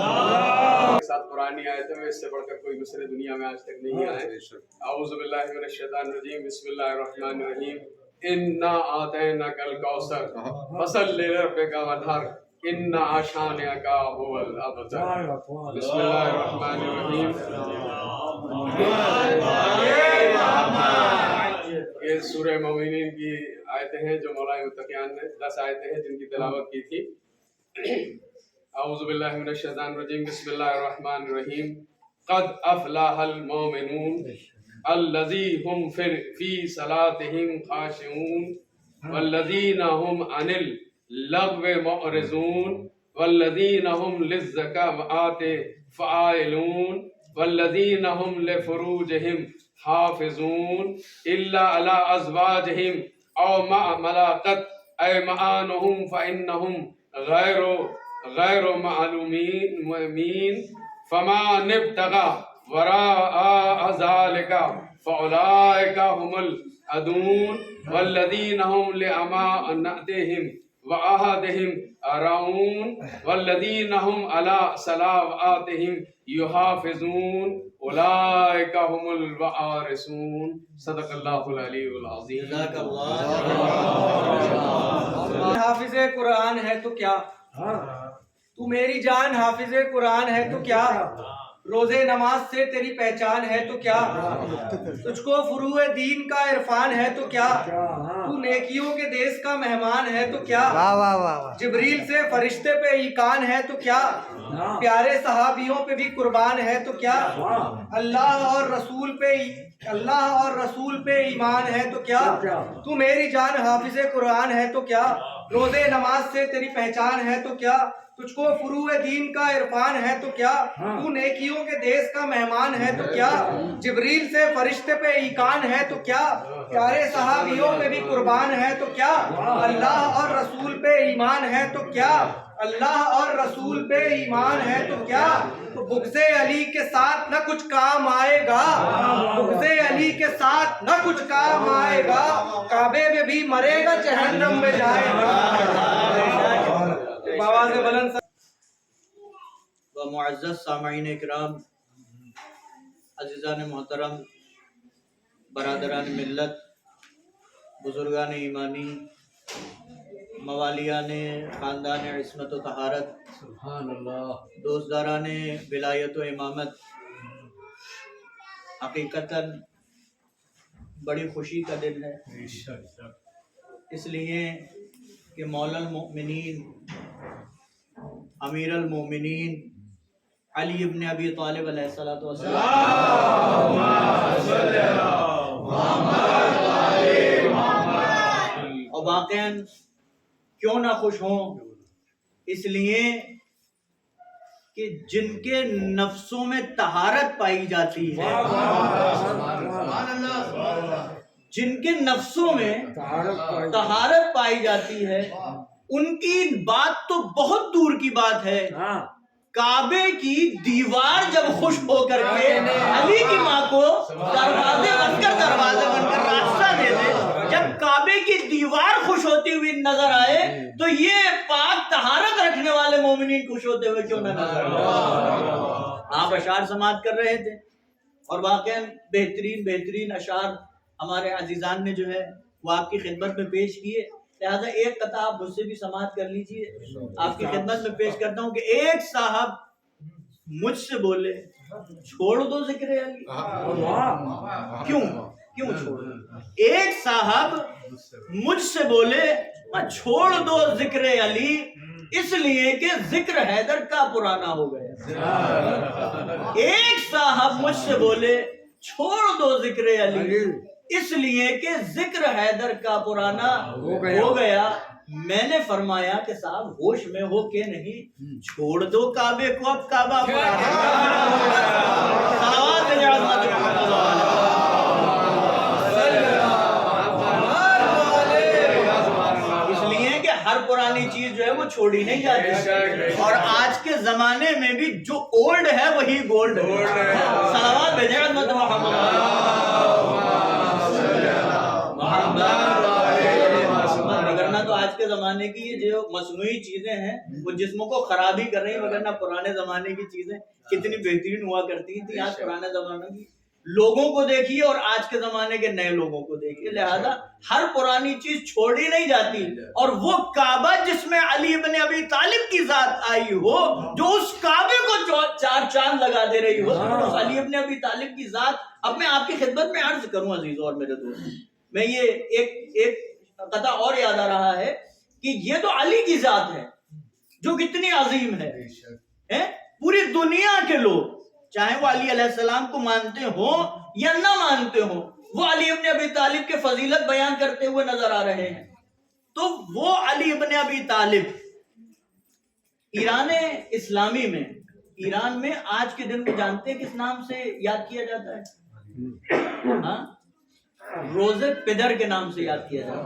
ساتھ قرآنی آیتیں میں اس سے بڑھ کر کوئی مصرع دنیا میں آج تک نہیں آئے۔ اعوذ باللہ من الشیطان الرجیم، بسم اللہ الرحمن الرحیم، انا اعطیناک الکوثر فصل لربک وانحر ان شانئک ھو الابتر۔ بسم اللہ الرحمن الرحیم، یہ سورہ مومنین کی آیتیں ہیں جو مولا متقیان نے 10 آیتیں ہیں جن کی تلاوت کی تھی۔ اعوذ باللہ من الشیطان الرجیم، بسم اللہ الرحمن الرحیم، قد افلح المؤمنون الذین هم فی صلاتهم خاشعون والذین هم عن اللغو معرضون والذین هم للزکوٰۃ فاعلون والذین هم لفروجهم حافظون الا علی ازواجهم او ما ملکت ایمانهم فانهم غیر معلومین فمن ابتغى وراء ذلك فاولئک هم العادون والذین هم لامانتهم وعهدهم راعون والذین هم علی صلواتهم یحافظون اولئک هم الوارثون۔ صدق اللہ العلی العظیم۔ حافظ قرآن ہے تو کیا، تو میری جان حافظ قرآن ہے تو کیا، रोजे नमाज से तेरी पहचान है तो क्या, तुझको फुरूए दीन का इरफान है तो क्या, तू नेकियों के देश का मेहमान है तो क्या, जिब्रील से फरिश्ते पे ईकान है तो क्या, प्यारे सहाबियों पे भी कुर्बान है तो क्या, अल्लाह और रसूल पे ईमान है तो क्या, तू मेरी जान हाफिज़े कुरान है तो क्या, रोजे नमाज से तेरी पहचान है तो क्या, तुझको फुरूए दीन का इरफान है तो क्या, तू नेकियों के देश का मेहमान है तो क्या, जिब्रील से फरिश्ते पे ईकान है तो क्या, प्यारे सहाबियों पे भी कुर्बान है तो क्या, अल्लाह और रसूल पे ईमान है तो क्या, अल्लाह और रसूल पे ईमान है तो क्या, तो बुग़्ज़े अली के साथ न कुछ काम आएगा, बुग़्ज़े अली के साथ न कुछ काम आएगा, काबे में भी मरेगा जहन्नम में जाएगा। बाबा से बुलंद व मुअज़्ज़ज़ सामईन इकराम, अज़ीज़ान मोहतरम, बरादरान मिल्लत, बुजुर्गान ईमानी, मवालियान ख़ानदान इस्मत व तहारत, दोस्तदारान विलायत व इमामत, हकीकतन बड़ी खुशी का दिन है, इसलिए कि मौलल मोमिनीन अमीरुल मोमिनीन अली इब्न अबी तालिब अलैहिस्सलातु वस्सलाम और वाक़अन क्यों ना खुश हों, इसलिए कि जिनके नफ्सों में तहारत पाई जाती है, जिनके नफ्सों में तहारत पाई जाती है, उनकी बात तो बहुत दूर की बात है, काबे की दीवार जब खुश होकर के अली की माँ को दरवाजे बनकर रास्ता दे दे, जब काबे की दीवार खुश होती हुई नजर आए, तो ये पाक तहारत रखने वाले मोमिनीन खुश होते हुए क्यों ना नजर आए। आप अशार समात कर रहे थे और वाकई बेहतरीन अशार हमारे अजीजान ने जो है वो आपकी खिदमत में पेश किए, लिहाजा एक कथा आप मुझसे भी समात कर लीजिए। आपकी खिदमत में पेश करता हूँ कि एक साहब मुझसे बोले, छोड़ दो जिक्र अली। क्यों छोड़ दो? एक साहब मुझसे बोले, छोड़ दो जिक्र अली, इसलिए कि जिक्र हैदर का पुराना हो गया। एक साहब मुझसे बोले, छोड़ दो जिक्र अली, इसलिए कि जिक्र हैदर का पुराना हो गया। मैंने फरमाया कि साहब होश में हो के नहीं, छोड़ दो काबे को, अब काबा इसलिए कि हर पुरानी चीज जो है वो छोड़ी नहीं जाती, और आज के जमाने में भी जो ओल्ड है वही गोल्ड है। सलावत भेजें मत वगरना तो आज के जमाने की ये जो मसनूई चीजें हैं वो जिस्मों को खराब ही कर रही है, वगरना पुराने जमाने की चीजें कितनी बेहतरीन हुआ करती थी। आज पुराने जमाने की लोगों को देखिए और आज के जमाने के नए लोगों को देखिए, लिहाजा हर पुरानी चीज छोड़ी नहीं जाती। और वो काबा जिसमें अली इब्न अबी तालिब की जात आई हो, जो उस काबे को चार चांद लगा दे रही हो, उस अली इब्न अबी तालिब की जात। अब मैं आपकी खिदमत में अर्ज करूं अजीजों और मेरे दोस्त, मैं ये एक कथा और याद आ रहा है कि ये तो अली की जात है जो कितनी अजीम है। पूरी दुनिया के लोग चाहे वो अली अलैहिस्सलाम को मानते हो या ना मानते हो, वो अली इब्न अबी तालिब के फजीलत बयान करते हुए नजर आ रहे हैं। तो वो अली इब्न अबी तालिब ईरान इस्लामी में, ईरान में आज के दिन को जानते हैं किस नाम से याद किया जाता है? हाँ, रोजे पिदर के नाम से याद किया जाता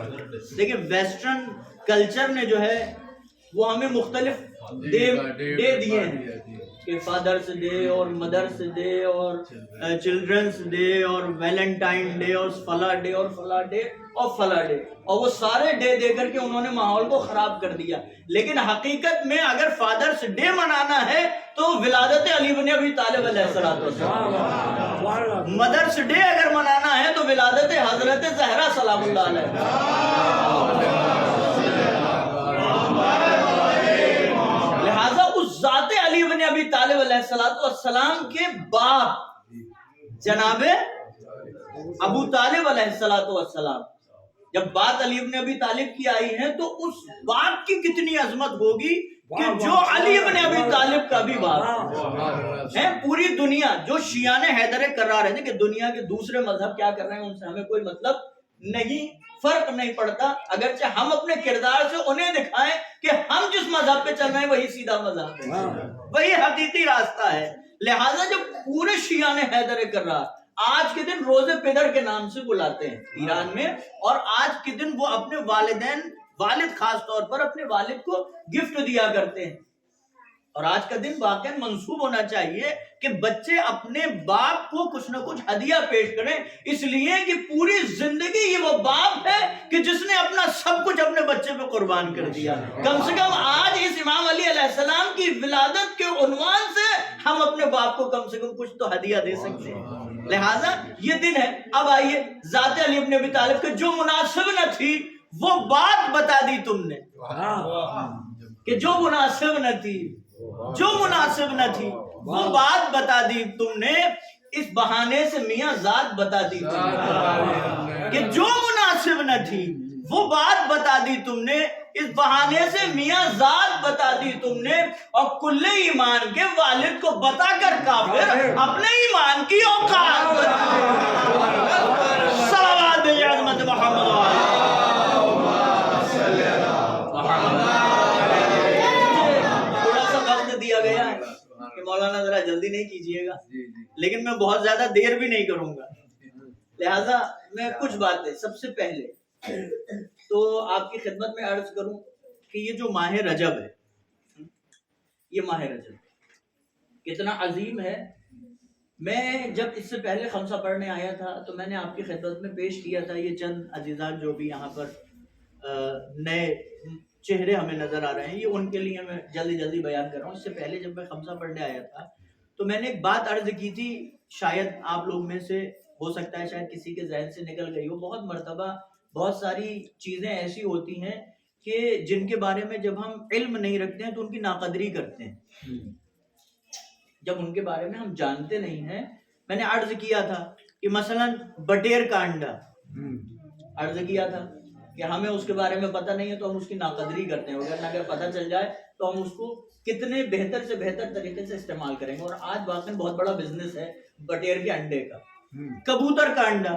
है। देखिए वेस्टर्न कल्चर ने जो है वो हमें मुख्तलिफ डे दिए हैं कि फादर्स डे और मदर्स डे और चिल्ड्रंस डे और वैलेंटाइन डे और फला डे और फला डे और फला डे, और वो सारे डे दे करके उन्होंने माहौल को खराब कर दिया। लेकिन हकीकत में अगर फादर्स डे मनाना है तो विलादत अली इब्न अबी तालिब अलैहिस्सलातु वस्सलाम, मदर्स डे अगर मनाना है तो विलादत हजरत ज़हरा सलामुल्लाह अलैहा। लिहाजा उस ذات علی بن ابی طالب علیہ السلام کے باپ جناب ابو طالب علیہ السلام، جب بات علی بن ابی طالب کی آئی ہے تو اس باپ کی کتنی عظمت ہوگی کہ جو علی بن ابی طالب کا بھی باپ ہے. پوری دنیا جو شیعہ حیدر کرار ہے کہ دنیا کے دوسرے مذہب کیا کر رہے ہیں ان سے ہمیں کوئی مطلب نہیں، فرق نہیں پڑتا، اگرچہ ہم اپنے کردار سے انہیں دکھائیں کہ ہم جس مذہب پہ چل رہے ہیں وہی سیدھا مذہب ہے، وہی حقیقی راستہ ہے. لہٰذا جب پورے شیعہ حیدر کرار آج کے دن روزے پدر کے نام سے بلاتے ہیں ایران میں، اور آج کے دن وہ اپنے والد خاص طور پر اپنے والد کو گفٹ دیا کرتے ہیں. اور آج کا دن واقعا منسوب ہونا چاہیے کہ بچے اپنے باپ کو کچھ نہ کچھ ہدیہ پیش کریں، اس لیے کہ پوری زندگی یہ وہ باپ ہے کہ جس نے اپنا سب کچھ اپنے بچے پہ قربان کر دیا. کم سے کم آج اس امام علی علیہ السلام کی ولادت کے عنوان سے ہم اپنے باپ کو کم سے کم کچھ تو ہدیہ دے سکتے ہیں. لہٰذا یہ دن ہے. اب آئیے ذات علی بن ابی طالب کے جو مناسب نہ تھی وہ بات بتا دی تم نے، کہ جو مناسب نہ تھی، جو مناسب نہ تھی وہ بات بتا دی تم نے. اس بہانے سے میاں ذات بتا دی تم نے کہ جو مناسب نہ تھی وہ بات بتا دی تم نے. اس بہانے سے میاں ذات بتا دی تم نے، اور کل ایمان کے والد کو بتا کر کافر اپنے ایمان کی اوقات صلوات عظمت محمد. تھوڑا سا وقت دیا گیا ہے کہ مولانا ذرا جلدی نہیں کیجیے گا، لیکن میں بہت زیادہ دیر بھی نہیں کروں گا. لہٰذا میں کچھ باتیں سب سے پہلے تو آپ کی خدمت میں عرض کروں کہ یہ جو ماہ رجب ہے، یہ ماہ رجب کتنا عظیم ہے. میں جب اس سے پہلے خمسہ پڑھنے آیا تھا تو میں نے آپ کی خدمت میں پیش کیا تھا یہ چند عزیزان جو بھی یہاں پر نئے چہرے ہمیں نظر آ رہے ہیں، یہ ان کے لیے میں جلدی جلدی بیان کر رہا ہوں. اس سے پہلے جب میں خمسہ پڑھنے آیا تھا تو میں نے ایک بات عرض کی تھی، شاید آپ لوگ میں سے ہو سکتا ہے شاید کسی کے ذہن سے نکل گئی ہو. بہت مرتبہ بہت ساری چیزیں ایسی ہوتی ہیں کہ جن کے بارے میں جب ہم علم نہیں رکھتے ہیں تو ان کی ناقدری کرتے ہیں. جب ان کے بارے میں ہم جانتے نہیں ہیں، میں نے عرض کیا تھا کہ مثلا بٹیر کا انڈا عرض کیا تھا کہ ہمیں اس کے بارے میں پتہ نہیں ہے تو ہم اس کی ناقدری کرتے ہیں، اگر پتہ چل جائے تو ہم اس کو کتنے بہتر سے بہتر طریقے سے استعمال کریں گے. اور آج واقعا بہت بڑا بزنس ہے بٹیر کے انڈے کا. کبوتر کا انڈا،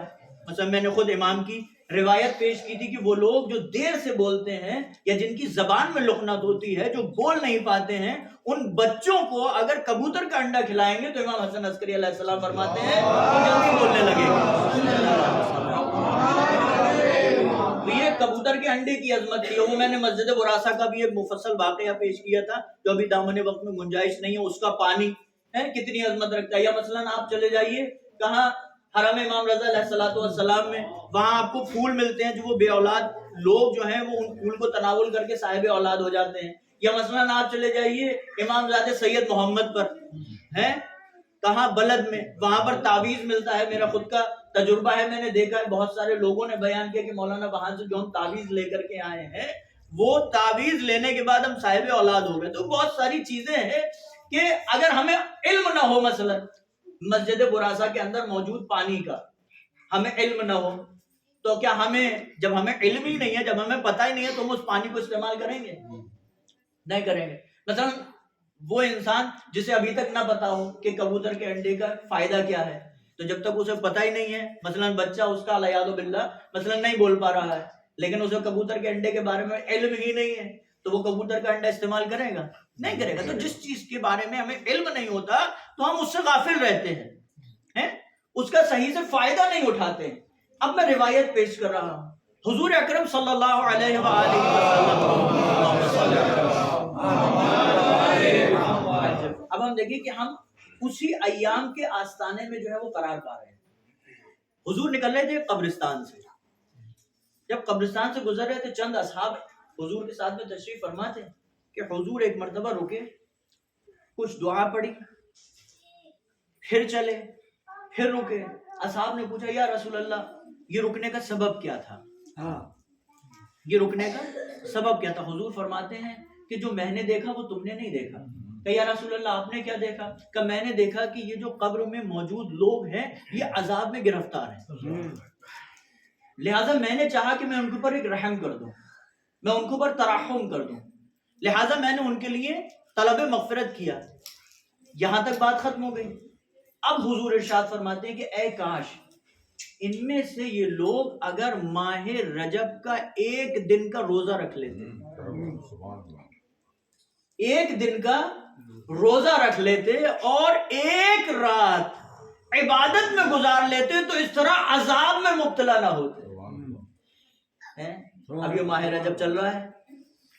مثلا میں نے خود امام کی روایت پیش کی تھی کہ وہ لوگ جو دیر سے بولتے ہیں یا جن کی زبان میں لکنت ہوتی ہے، جو بول نہیں پاتے ہیں، ان بچوں کو اگر کبوتر کا انڈا کھلائیں گے تو امام حسن عسکری علیہ السلام فرماتے ہیں وہ جلدی بولنے لگے گا. یہ کبوتر کے انڈے کی عظمت تھی. وہ میں نے مسجد براسا کا بھی ایک مفصل واقعہ پیش کیا تھا جو ابھی دامن وقت میں گنجائش نہیں ہے. اس کا پانی کتنی عظمت رکھتا ہے. یا مثلا آپ چلے جائیے کہاں حرم امام رضا علیہ السلام میں، وہاں آپ کو پھول ملتے ہیں جو وہ بے اولاد لوگ جو ہیں وہ ان پھول کو تناول کر کے صاحب اولاد ہو جاتے ہیں. یا مثلا آپ چلے جائیے امام زادہ سید محمد پر ہیں کہاں بلد میں، وہاں پر تعویذ ملتا ہے. میرا خود کا تجربہ ہے، میں نے دیکھا ہے بہت سارے لوگوں نے بیان کیا کہ مولانا وہاں سے جو ہم تعویذ لے کر کے آئے ہیں وہ تعویذ لینے کے بعد ہم صاحب اولاد ہو گئے. تو بہت ساری چیزیں ہیں کہ اگر ہمیں علم نہ ہو، مثلا مسجد براسا کے اندر موجود پانی کا ہمیں علم نہ ہو تو کیا ہمیں، جب ہمیں علم ہی نہیں ہے، جب ہمیں پتہ ہی نہیں ہے تو ہم اس پانی کو استعمال کریں گے؟ نہیں کریں گے. مثلا وہ انسان جسے ابھی تک نہ پتا ہو کہ کبوتر کے انڈے کا فائدہ کیا ہے، تو جب تک اسے پتہ ہی نہیں ہے، مثلا بچہ اس کا علیاذ باللہ مثلا نہیں بول پا رہا ہے لیکن اسے کبوتر کے انڈے کے بارے میں علم ہی نہیں ہے، تو وہ کبوتر کا انڈا استعمال کرے گا؟ نہیں کرے گا. تو جس چیز کے بارے میں ہمیں علم نہیں ہوتا تو ہم اس سے غافل رہتے ہیں، اس کا صحیح سے فائدہ نہیں اٹھاتے ہیں. اب میں روایت پیش کر رہا ہوں حضور اکرم صلی اللہ علیہ وآلہ وسلم. اب ہم دیکھیں کہ ہم اسی ایام کے آستانے میں جو ہے وہ قرار پا رہے ہیں. حضور نکل رہے تھے قبرستان سے، جب قبرستان سے گزر رہے تھے چند اصحاب حضور کے ساتھ میں تشریف فرما تھے کہ حضور ایک مرتبہ رکے، کچھ دعا پڑھی، پھر چلے، پھر رکے. اصحاب نے پوچھا یا رسول اللہ یہ رکنے کا سبب کیا تھا؟ یہ رکنے کا سبب کیا تھا؟ حضور فرماتے ہیں کہ جو میں نے دیکھا وہ تم نے نہیں دیکھا. کہ یا رسول اللہ آپ نے کیا دیکھا؟ کہ میں نے دیکھا کہ یہ جو قبر میں موجود لوگ ہیں یہ عذاب میں گرفتار ہیں، لہٰذا میں نے چاہا کہ میں ان کے اوپر ایک رحم کر دوں، میں ان کے اوپر ترحم کر دوں، لہٰذا میں نے ان کے لیے طلب مغفرت کیا۔ یہاں تک بات ختم ہو گئی۔ اب حضور ارشاد فرماتے ہیں کہ اے کاش ان میں سے یہ لوگ اگر ماہ رجب کا ایک دن کا روزہ رکھ لیتے، ایک دن کا روزہ رکھ لیتے اور ایک رات عبادت میں گزار لیتے تو اس طرح عذاب میں مبتلا نہ ہوتے۔ اب یہ ماہ رجب چل رہا ہے،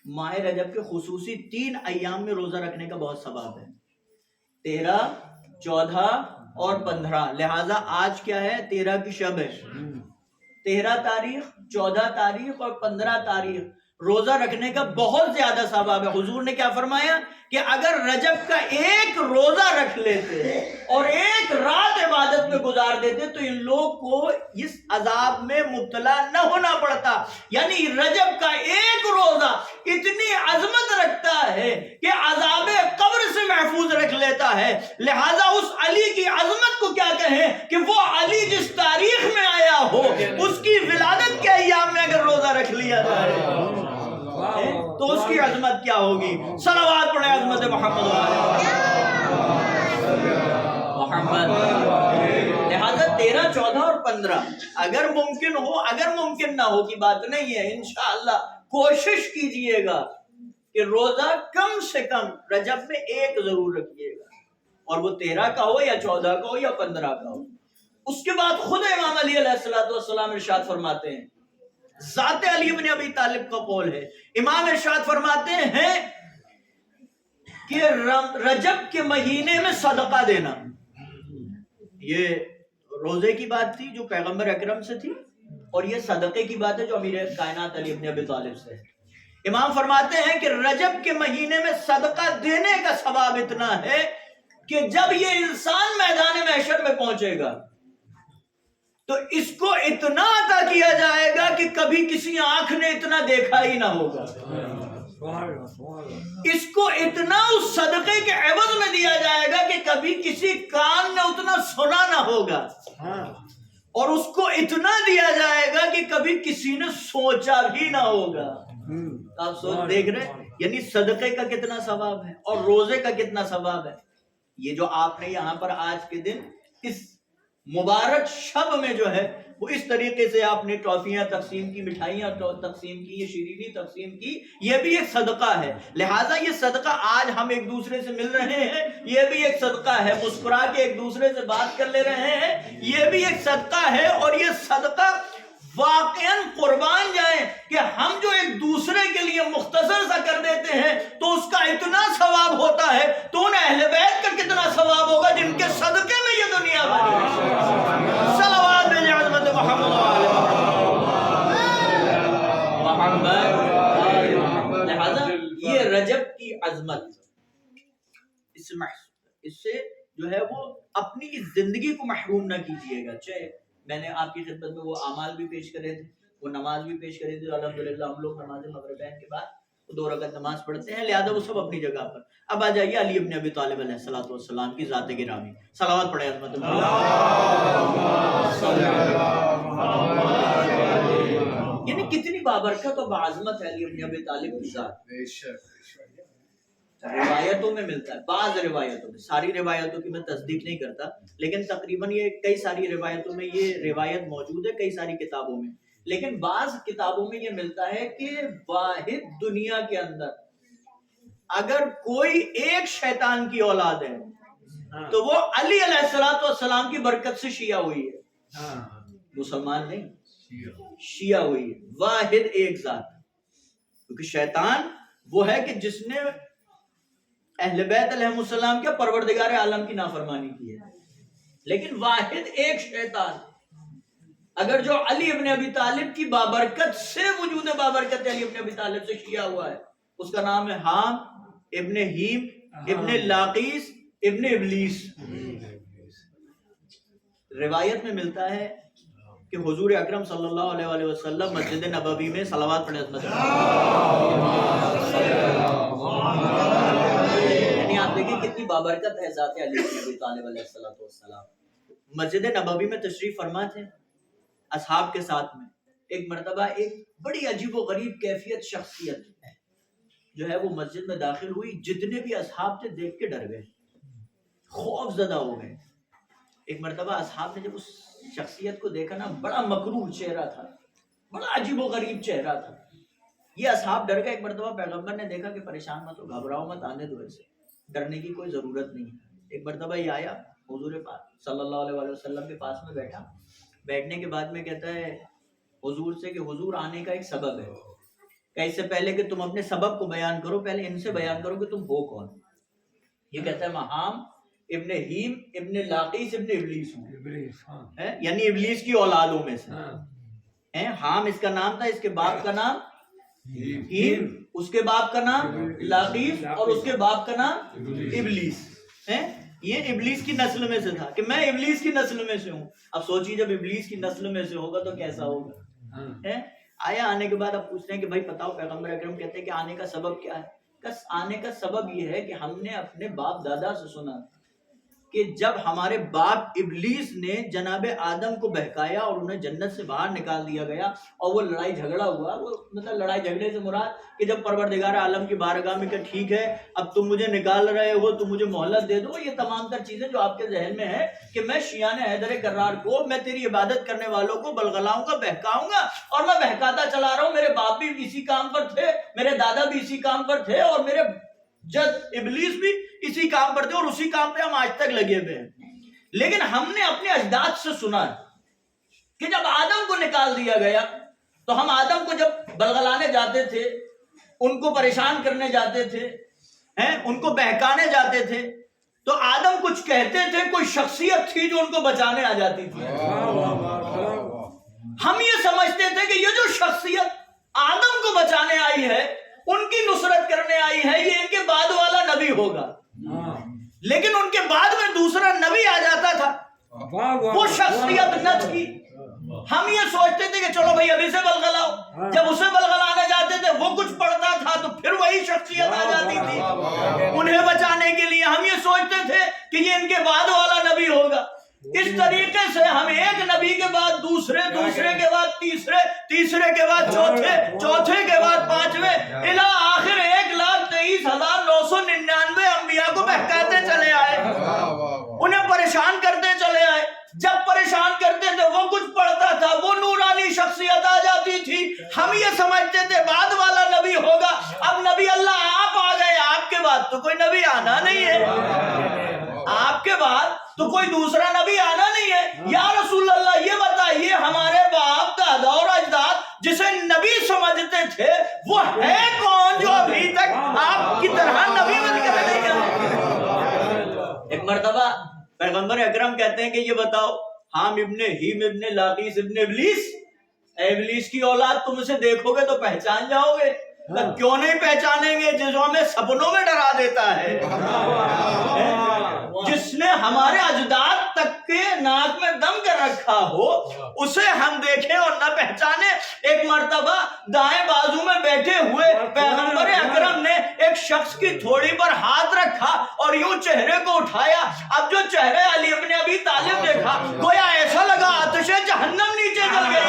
ماہ رجب کے خصوصی 3 ایام میں روزہ رکھنے کا بہت ثواب ہے، 13، 14 اور 15۔ لہٰذا آج کیا ہے؟ 13 کی شب ہے، 13 تاریخ، 14 تاریخ اور 15 تاریخ روزہ رکھنے کا بہت زیادہ ثواب ہے۔ حضور نے کیا فرمایا کہ اگر رجب کا ایک روزہ رکھ لیتے اور ایک رات عبادت میں گزار دیتے تو ان لوگ کو اس عذاب میں مبتلا نہ ہونا پڑتا۔ یعنی رجب کا ایک روزہ اتنی عظمت رکھتا ہے کہ عذاب قبر سے محفوظ رکھ لیتا ہے، لہذا اس علی کی عظمت کو کیا کہیں کہ وہ علی جس تاریخ میں آیا ہو اس کی ولادت کے ایام میں اگر روزہ رکھ لیا جائے تو اس کی عظمت کیا ہوگی۔ صلوات پڑھیں عظمت محمد محمد۔ لہذا 13، 14 اور 15 اگر ممکن ہو، اگر ممکن نہ ہو کی بات نہیں ہے، انشاءاللہ کوشش کیجئے گا کہ روزہ کم سے کم رجب میں ایک ضرور رکھیے گا، اور وہ 13 کا ہو یا 14 کا ہو یا 15 کا ہو۔ اس کے بعد خود امام علی علیہ السلام ارشاد فرماتے ہیں، ذات علی بن ابی طالب کا قول ہے، امام ارشاد فرماتے ہیں کہ رجب کے مہینے میں صدقہ دینا، یہ روزے کی بات تھی جو پیغمبر اکرم سے تھی، اور یہ صدقے کی بات ہے جو امیر کائنات علی بن ابی طالب سے ہے۔ امام فرماتے ہیں کہ رجب کے مہینے میں صدقہ دینے کا ثواب اتنا ہے کہ جب یہ انسان میدان محشر میں پہنچے گا تو اس کو اتنا عطا کیا جائے گا کہ کبھی کسی آنکھ نے اتنا دیکھا ہی نہ ہوگا، اس کو اتنا اس صدقے کے عوض میں دیا جائے گا کہ کبھی کسی کان نے اتنا سنا نہ ہوگا، اور اس کو اتنا دیا جائے گا کہ کبھی کسی نے سوچا بھی نہ ہوگا۔ آپ سوچ دیکھ رہے ہیں یعنی صدقے کا کتنا ثواب ہے اور روزے کا کتنا ثواب ہے۔ یہ جو آپ نے یہاں پر آج کے دن اس مبارک شب میں جو ہے وہ اس طریقے سے آپ نے ٹرافیاں تقسیم کی، مٹھائیاں تقسیم کی، یہ شیرینی تقسیم کی، یہ بھی ایک صدقہ ہے۔ لہٰذا یہ صدقہ آج ہم ایک دوسرے سے مل رہے ہیں، یہ بھی ایک صدقہ ہے، مسکرا کے ایک دوسرے سے بات کر لے رہے ہیں، یہ بھی ایک صدقہ ہے، اور یہ صدقہ واقعاً قربان جائیں کہ ہم جو ایک دوسرے کے لیے مختصر سا کر دیتے ہیں تو اس کا اتنا ثواب ہوتا ہے، تو ان اہل بیت کا کتنا ثواب ہوگا جن کے صدقے میں یہ دنیا بنی ہے۔ صلوات بھیجیں عظمت محمد محمد۔ لہذا یہ رجب کی عظمت، اس سے جو ہے وہ اپنی اس زندگی کو محروم نہ کیجیے گا۔ چاہے میں نے آپ کی خدمت میں وہ اعمال بھی پیش کرے تھے، وہ نماز بھی پیش کرے تھے، الحمدللہ ہم لوگ نماز مغربین کے بعد 2 رکعت نماز پڑھتے ہیں، لہذا وہ سب اپنی جگہ پر۔ اب آ جائیے علی ابن ابی طالب علیہ السلام کی ذات گرامی، صلوات پڑھیں عظمت یعنی کتنی بابرکت اور بعظمت ہے علی ابن ابی طالب کی ذات۔ روایتوں میں ملتا ہے، بعض روایتوں میں، ساری روایتوں کی میں تصدیق نہیں کرتا، لیکن تقریباً یہ کئی ساری روایتوں میں یہ روایت موجود ہے، کئی ساری کتابوں میں، لیکن بعض کتابوں میں یہ ملتا ہے کہ واحد دنیا کے اندر اگر کوئی ایک شیطان کی اولاد ہے تو وہ علی علیہ السلام کی برکت سے شیعہ ہوئی ہے، مسلمان نہیں، شیعہ ہوئی ہے، واحد ایک ذات، کیونکہ شیطان وہ ہے کہ جس نے اہل بیت علیہ السلام کے پروردگار عالم کی نافرمانی کی ہے، لیکن واحد ایک شیطان اگر جو علی ابن ابی طالب کی بابرکت سے وجود بابرکت علی ابن ابی طالب سے شیعہ ہوا ہے، اس کا نام ہے حام ابن ہیم ابن لاقیس ابن ابلیس۔ روایت میں ملتا ہے کہ حضور اکرم صلی اللہ علیہ وسلم مسجد نبوی میں صلوات پڑھیں عظمت، یعنی آپ دیکھیں कितनी बाबरकत है ज़ात अली इब्न अबी तालिब अलैहिस्सलातु वस्सलाम। मस्जिद नबवी में तशरीफ फरमा थे असहाब के साथ में। एक मरतबा एक बड़ी अजीब व गरीब कैफियत शख्सियत जो है वो मस्जिद में दाखिल हुई। जितने भी असहाब थे देख के डर गए, खौफ ज़दा हो गए। एक मरतबा असहाब ने जब उस शख्सियत को देखा ना, बड़ा मकरूह चेहरा था, बड़ा अजीब व गरीब चेहरा था। ये असहाब डर गए। एक मरतबा पैगम्बर ने देखा कि परेशान मत हो, घबराओ मत, आने दो, ऐसे डरने की कोई ज़रूरत नहीं है। एक मरतबा ये आया हुजूर पाक सल्लल्लाहु अलैहि वसल्लम के पास में बैठा। बैठने के बाद में कहता है हुजूर से कि हुजूर आने का एक सबब है। कि इससे पहले कि तुम अपने सबब को बयान करो, पहले इनसे बयान करो कि तुम हो कौन। ये कहता है मैं हाम इब्ने हीम इब्ने लाकीस इब्ने इब्लीस हूँ, यानी इब्लीस की औलादों में से है। हाम इसका नाम था, इसके बाप का नाम हीम, उसके बाप का नाम लाकीस और उसके बाप का नाम इब्लीस है। ये इब्लीस की नस्ल में से था कि मैं इब्लीस की नस्ल में से हूँ। अब सोचिए जब इब्लीस की नस्ल में से होगा तो कैसा होगा है। आया, आने के बाद अब पूछते हैं कि भाई बताओ, पैगंबर अकरम कहते हैं कि आने का सबब क्या है। आने का सबब ये है कि हमने अपने बाप दादा से सुना कि जब हमारे बाप इब्लीस ने जनाब आदम को बहकाया और उन्हें जन्नत से बाहर निकाल दिया गया और वो लड़ाई झगड़ा हुआ, वो मतलब लड़ाई झगड़े से मुराद कि जब परवरदिगार आलम की बारगाह में कि ठीक है अब तुम मुझे निकाल रहे हो तो मुझे मोहलत दे दो। ये तमाम तर चीजें जो आपके जहन में है कि मैं शियाने हैदर कर्रार को, मैं तेरी इबादत करने वालों को बलगलाऊंगा, बहकाऊंगा, और मैं बहकाता चला रहा हूँ। मेरे बाप भी इसी काम पर थे, मेरे दादा भी इसी काम पर थे और मेरे जद इब्लीस भी इसी काम पर थे और उसी काम पे हम आज तक लगे हुए हैं। लेकिन हमने अपने अजदाद से सुना कि जब आदम को निकाल दिया गया तो हम आदम को जब बलगलाने जाते थे, उनको परेशान करने जाते थे, हैं, उनको बहकाने जाते थे, तो आदम कुछ कहते थे, कोई शख्सियत थी जो उनको बचाने आ जाती थी। हम ये समझते थे कि ये जो शख्सियत आदम को बचाने आई है, उनकी नुसरत करने आई है, ये इनके बाद वाला नबी होगा। लेकिन उनके बाद में दूसरा नबी आ जाता था, वो शख्सियत न थी। हम ये सोचते थे कि चलो भाई अभी से बलगलाओ। जब उसे बलगलाने जाते थे वो कुछ पढ़ता था तो फिर वही शख्सियत आ जाती थी। उन्हें बचाने के लिए हम ये सोचते थे कि ये इनके बाद वाला नबी होगा। इस तरीके से हम एक नबी के बाद दूसरे, दूसरे के बाद तीसरे, तीसरे के बाद चौथे, चौथे के बाद पांचवें, इला आखिर 1,23,999 अंबिया को बहकाते चले आए, उन्हें परेशान करते चले आए। जब परेशान करते थे वो कुछ पढ़ता था, वो नूरानी शख्सियत आ जाती थी। हम ये समझते थे बाद वाला नबी होगा। अब नबी अल्लाह आप आ गए, आपके बाद तो कोई नबी आना नहीं है, आपके बाद तो कोई दूसरा नबी आना नहीं है। या रसूल अल्लाह ये बताइए, हमारे बाप दादा और अजदाद जिसे नबी समझते थे वो है कौन जो अभी तक आपकी तरह नबी बनकर नहीं आया। एक मर्तबा पैगंबर अकरम कहते हैं कि ये बताओ, हाम इब्ने हीम इब्ने लाकीस इब्ने इब्लीस, इब्लीस की औलाद तुम उसे देखोगे तो पहचान जाओगे। तो क्यों नहीं पहचानेंगे जिसको हमें सपनों में डरा देता है, जिसने हमारे अजदाद तक के नाक में दम कर रखा हो, उसे हम देखें और न पहचाने। एक मर्तबा दाएं बाजू में बैठे हुए पैगंबर अकरम ने एक शख्स की थोड़ी पर हाथ रखा और यूं चेहरे को उठाया। अब जो चेहरे अली इब्न अबी तालिब देखा, गोया ऐसा लगा आतिशे जहन्नम नीचे जल गई।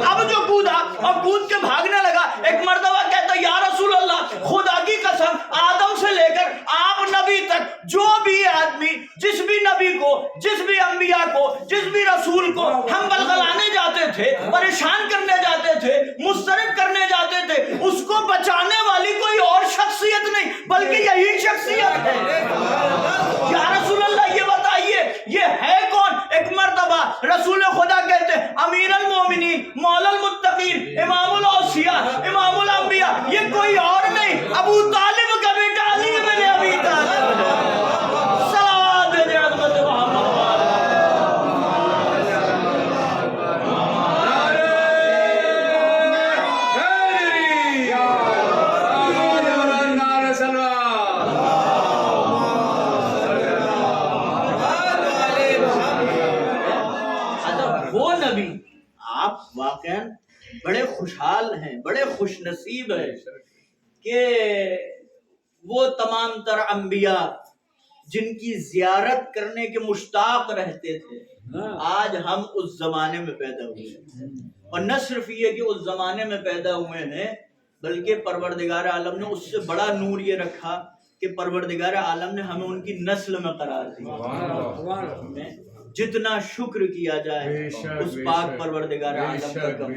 अब जो कूदा और कूद के भागने लगा। एक मर्तबा कहता या रसूल अल्लाह, खुदा की कसम, आदम से लेकर आप नबी तक जो भी आदमी, जिस भी नबी को, जिस भी अंबिया को, जिस भी रसूल को हम बलगलाने जाते थे, परेशान करने जाते थे, मुस्तरब करने जाते थे, उसको बचाने वाली कोई और शख्सियत नहीं बल्कि यही शख्सियत है। या रसूल अल्लाह ये बताइए ये है कौन। एक मर्तबा रसूल खुदा कहते अमीरुल मोमिनीन, मौलल मुत्तकीन, इमामुल औसिया, इमामुल अंबिया, ये कोई और नहीं, अबू तालिब का बेटा अली इब्न अबी तालिब। सलावत भेजे हज़रत मोहम्मद। वो नबी आप वाकई बड़े खुशहाल हैं, बड़े खुश नसीब हैं कि وہ تمام تر انبیاء جن کی زیارت کرنے کے مشتاق رہتے تھے، آج ہم اس زمانے میں پیدا ہوئے ہیں۔ اور نہ صرف یہ کہ اس زمانے میں پیدا ہوئے ہیں، بلکہ پروردگار عالم نے اس سے بڑا نور یہ رکھا کہ پروردگار عالم نے ہمیں ان کی نسل میں قرار دیا۔ جتنا شکر کیا جائے اس پاک پروردگار عالم کا کم۔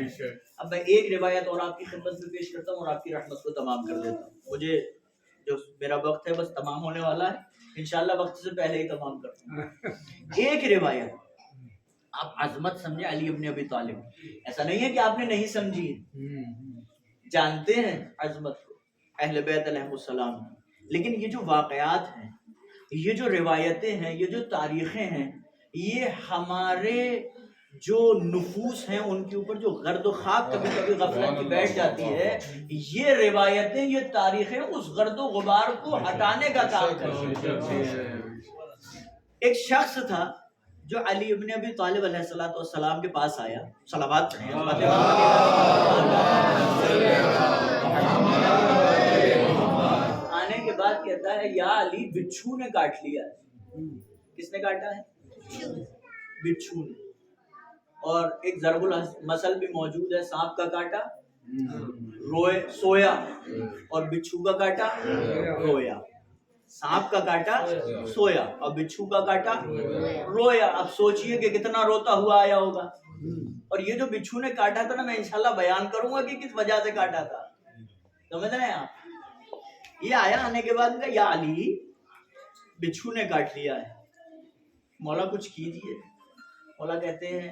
اب میں ایک روایت اور آپ کی خدمت میں پیش کرتا ہوں اور آپ کی رحمت کو تمام کر دیتا ہوں۔ مجھے جو میرا وقت ہے بس تمام ہونے والا ہے، انشاءاللہ وقت سے پہلے ہی تمام کرتا ہوں۔ ایک روایت آپ عظمت سمجھے علی ابن ابی طالب، ایسا نہیں ہے کہ آپ نے نہیں سمجھی، جانتے ہیں عظمت کو اہل بیت علیہ السلام، لیکن یہ جو واقعات ہیں، یہ جو روایتیں ہیں، یہ جو تاریخیں ہیں، یہ ہمارے جو نفوس ہیں ان کے اوپر جو گرد و خاک کبھی کبھی غفلت کی بیٹھ جاتی ہے، یہ روایتیں، یہ تاریخیں اس گرد و غبار کو ہٹانے کا کام کرتی ہیں۔ ایک شخص تھا جو علی ابن ابی طالب علیہ السلام کے پاس آیا، صلوات پڑھیں، آنے کے بعد کہتا ہے یا علی بچھو نے کاٹ لیا ہے۔ کس نے کاٹا ہے؟ بچھو نے۔ اور ایک ضرب المثل بھی موجود ہے، سانپ کا کاٹا سویا اور بچھو کا کاٹا رویا۔ سانپ کا کاٹا سویا اور بچھو کا کاٹا رویا۔ اب سوچئے کہ کتنا روتا ہوا آیا ہوگا۔ اور یہ جو بچھو نے کاٹا تھا نا، میں انشاءاللہ بیان کروں گا کہ کس وجہ سے کاٹا تھا، سمجھ رہے ہیں آپ؟ یہ آیا آنے کے بعد یا علی بچھو نے کاٹ لیا ہے، مولا کچھ کیجئے۔ مولا کہتے ہیں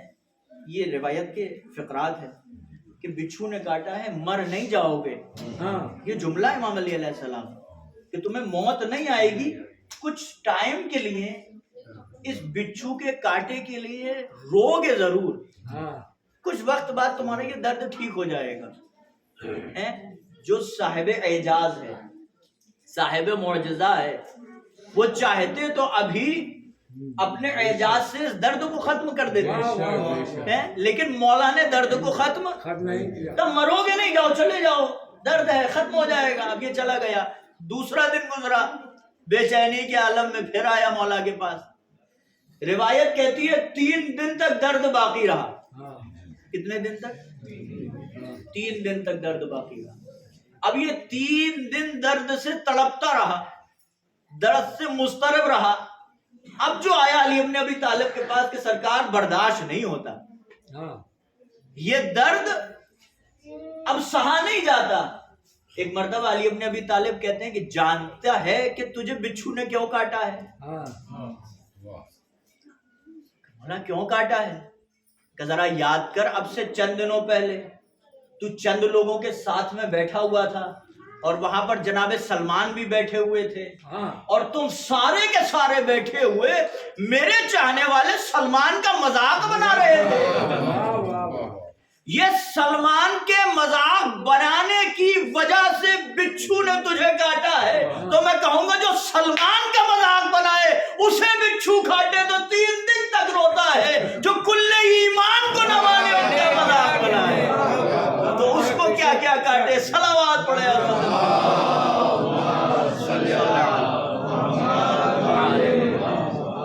یہ روایت کے فقرات ہیں کہ بچھو نے کاٹا ہے، مر نہیں جاؤ گے۔ یہ جملہ امام علی علیہ السلام کہ تمہیں موت نہیں آئے گی، کچھ ٹائم کے لیے اس بچھو کے کاٹے کے لیے رو گے ضرور، کچھ وقت بعد تمہارا یہ درد ٹھیک ہو جائے گا۔ جو صاحب اعجاز ہے، صاحب معجزہ ہے، وہ چاہتے تو ابھی اپنے اعجاز سے اس درد کو ختم کر دیتے ہیں، لیکن مولا نے درد کو ختم نہیں کیا۔ تب مرو گے نہیں، جاؤ چلے جاؤ، درد ہے ختم ہو جائے گا۔ اب یہ چلا گیا، دوسرا دن گزرا، بے چینی کے عالم میں پھر آیا مولا کے پاس۔ روایت کہتی ہے 3 دن تک درد باقی رہا۔ کتنے دن تک؟ 3 دن تک درد باقی رہا۔ اب یہ 3 دن درد سے تڑپتا رہا، درد سے مضطرب رہا۔ اب جو آیا علی ابن ابی طالب کے پاس کہ سرکار برداشت نہیں ہوتا، یہ درد اب سہا نہیں جاتا۔ ایک مرتبہ علی ابن ابی طالب کہتے ہیں کہ جانتا ہے کہ تجھے بچھو نے کیوں کاٹا ہے؟ کیوں کاٹا ہے؟ کہ ذرا یاد کر، اب سے چند دنوں پہلے تو چند لوگوں کے ساتھ میں بیٹھا ہوا تھا اور وہاں پر جناب سلمان بھی بیٹھے ہوئے تھے، اور تم سارے کے سارے بیٹھے ہوئے میرے چاہنے والے سلمان کا مذاق بنا رہے تھے۔ یہ سلمان کے مذاق بنانے کی وجہ سے بچھو نے تجھے کاٹا ہے، تو میں کہوں گا جو سلمان کا مذاق بنائے اسے بچھو کاٹے تو 3 دن تک روتا ہے، جو کل ایمان کو نہ مانے ان کا مذاق بنائے تو اس کو کیا کیا کاٹے۔ صلوات پڑھے۔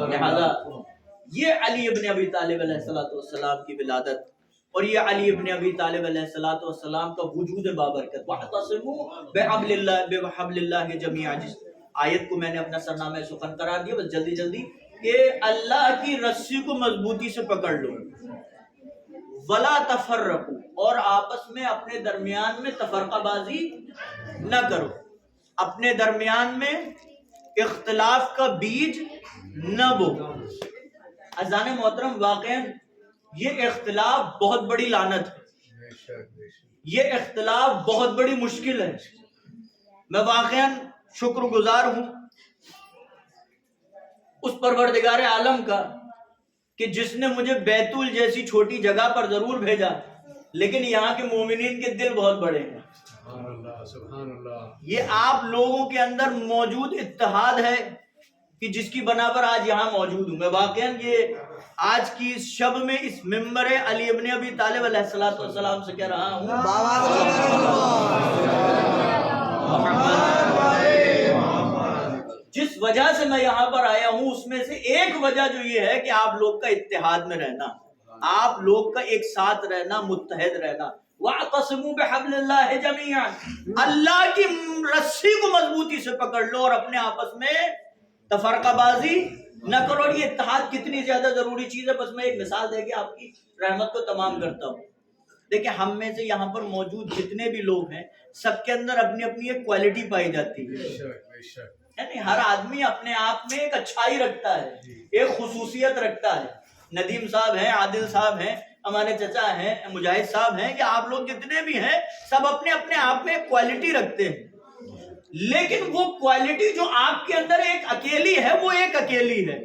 لہذا یہ علی ابن ابی طالب علیہ السلام کی ولادت اور یہ علی ابن ابی طالب علیہ السلام کا وجود بابرکت، وَاعْتَصِمُوا بِحَبْلِ اللَّهِ جَمِيعًا، جس آیت کو میں نے اپنا سرنامہ سخن قرار دیا، بس جلدی جلدی کہ اللہ کی رسی کو مضبوطی سے پکڑ لو، وَلَا تَفَرَّقُوا، اور آپس میں اپنے درمیان میں تفرقہ بازی نہ کرو، اپنے درمیان میں اختلاف کا بیج نہ بو۔ عزیزان محترم، واقعاً یہ اختلاف بہت بڑی لعنت ہے، یہ اختلاف بہت بڑی مشکل ہے۔ میں واقعاً شکر گزار ہوں اس پروردگار عالم کا کہ جس نے مجھے بیتول جیسی چھوٹی جگہ پر ضرور بھیجا، لیکن یہاں کے مومنین کے دل بہت بڑے ہیں۔ یہ آپ لوگوں کے اندر موجود اتحاد ہے کہ جس کی بنا پر آج یہاں موجود ہوں۔ میں واقعاً یہ آج کی اس شب میں اس منبر علی ابن ابی طالب علیہ السلام سے کہہ رہا ہوں जिस वजह से मैं यहाँ पर आया हूँ उसमें से एक वजह जो ये है कि आप लोग का इत्तेहाद में रहना, आप लोग का एक साथ रहना, मुत्तहद रहना। वअतसिमू बिहब्लिल्लाहि जमीअन, अल्लाह की रस्सी को मजबूती से पकड़ लो और अपने आपस में तफरकाबाजी न करो। ये इत्तेहाद कितनी ज्यादा जरूरी चीज है, बस मैं एक मिसाल देके आपकी रहमत को तमाम करता हूँ। देखिए, हम में से यहाँ पर मौजूद जितने भी लोग हैं, सबके अंदर अपनी अपनी एक क्वालिटी पाई जाती है। हर आदमी अपने आप में एक अच्छाई रखता है, एक खुसूसियत रखता है। नदीम साहब हैं, आदिल साहब हैं, हमारे चचा हैं, मुजाहिद साहब हैं, कि आप लोग जितने भी हैं सब अपने अपने आप में क्वालिटी रखते हैं। लेकिन वो क्वालिटी जो आपके अंदर एक अकेली है, वो एक अकेली है।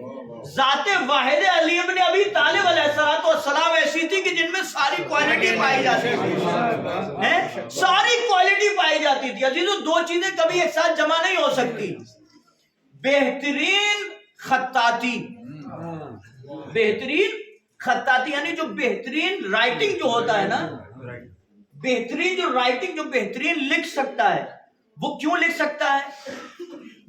ज़ाते वाहिद अली इब्न अबी तालिब अलैहिस्सलाम ऐसी थी कि जिनमें सारी क्वालिटी पाई जाती थी, सारी क्वालिटी पाई जाती थी। अजीजों, दो चीजें कभी एक साथ जमा नहीं हो सकती। बेहतरीन खत्ताती, बेहतरीन खत्ताती यानी जो बेहतरीन राइटिंग जो होता है ना, बेहतरीन जो राइटिंग, जो बेहतरीन लिख सकता है, वो क्यों लिख सकता है?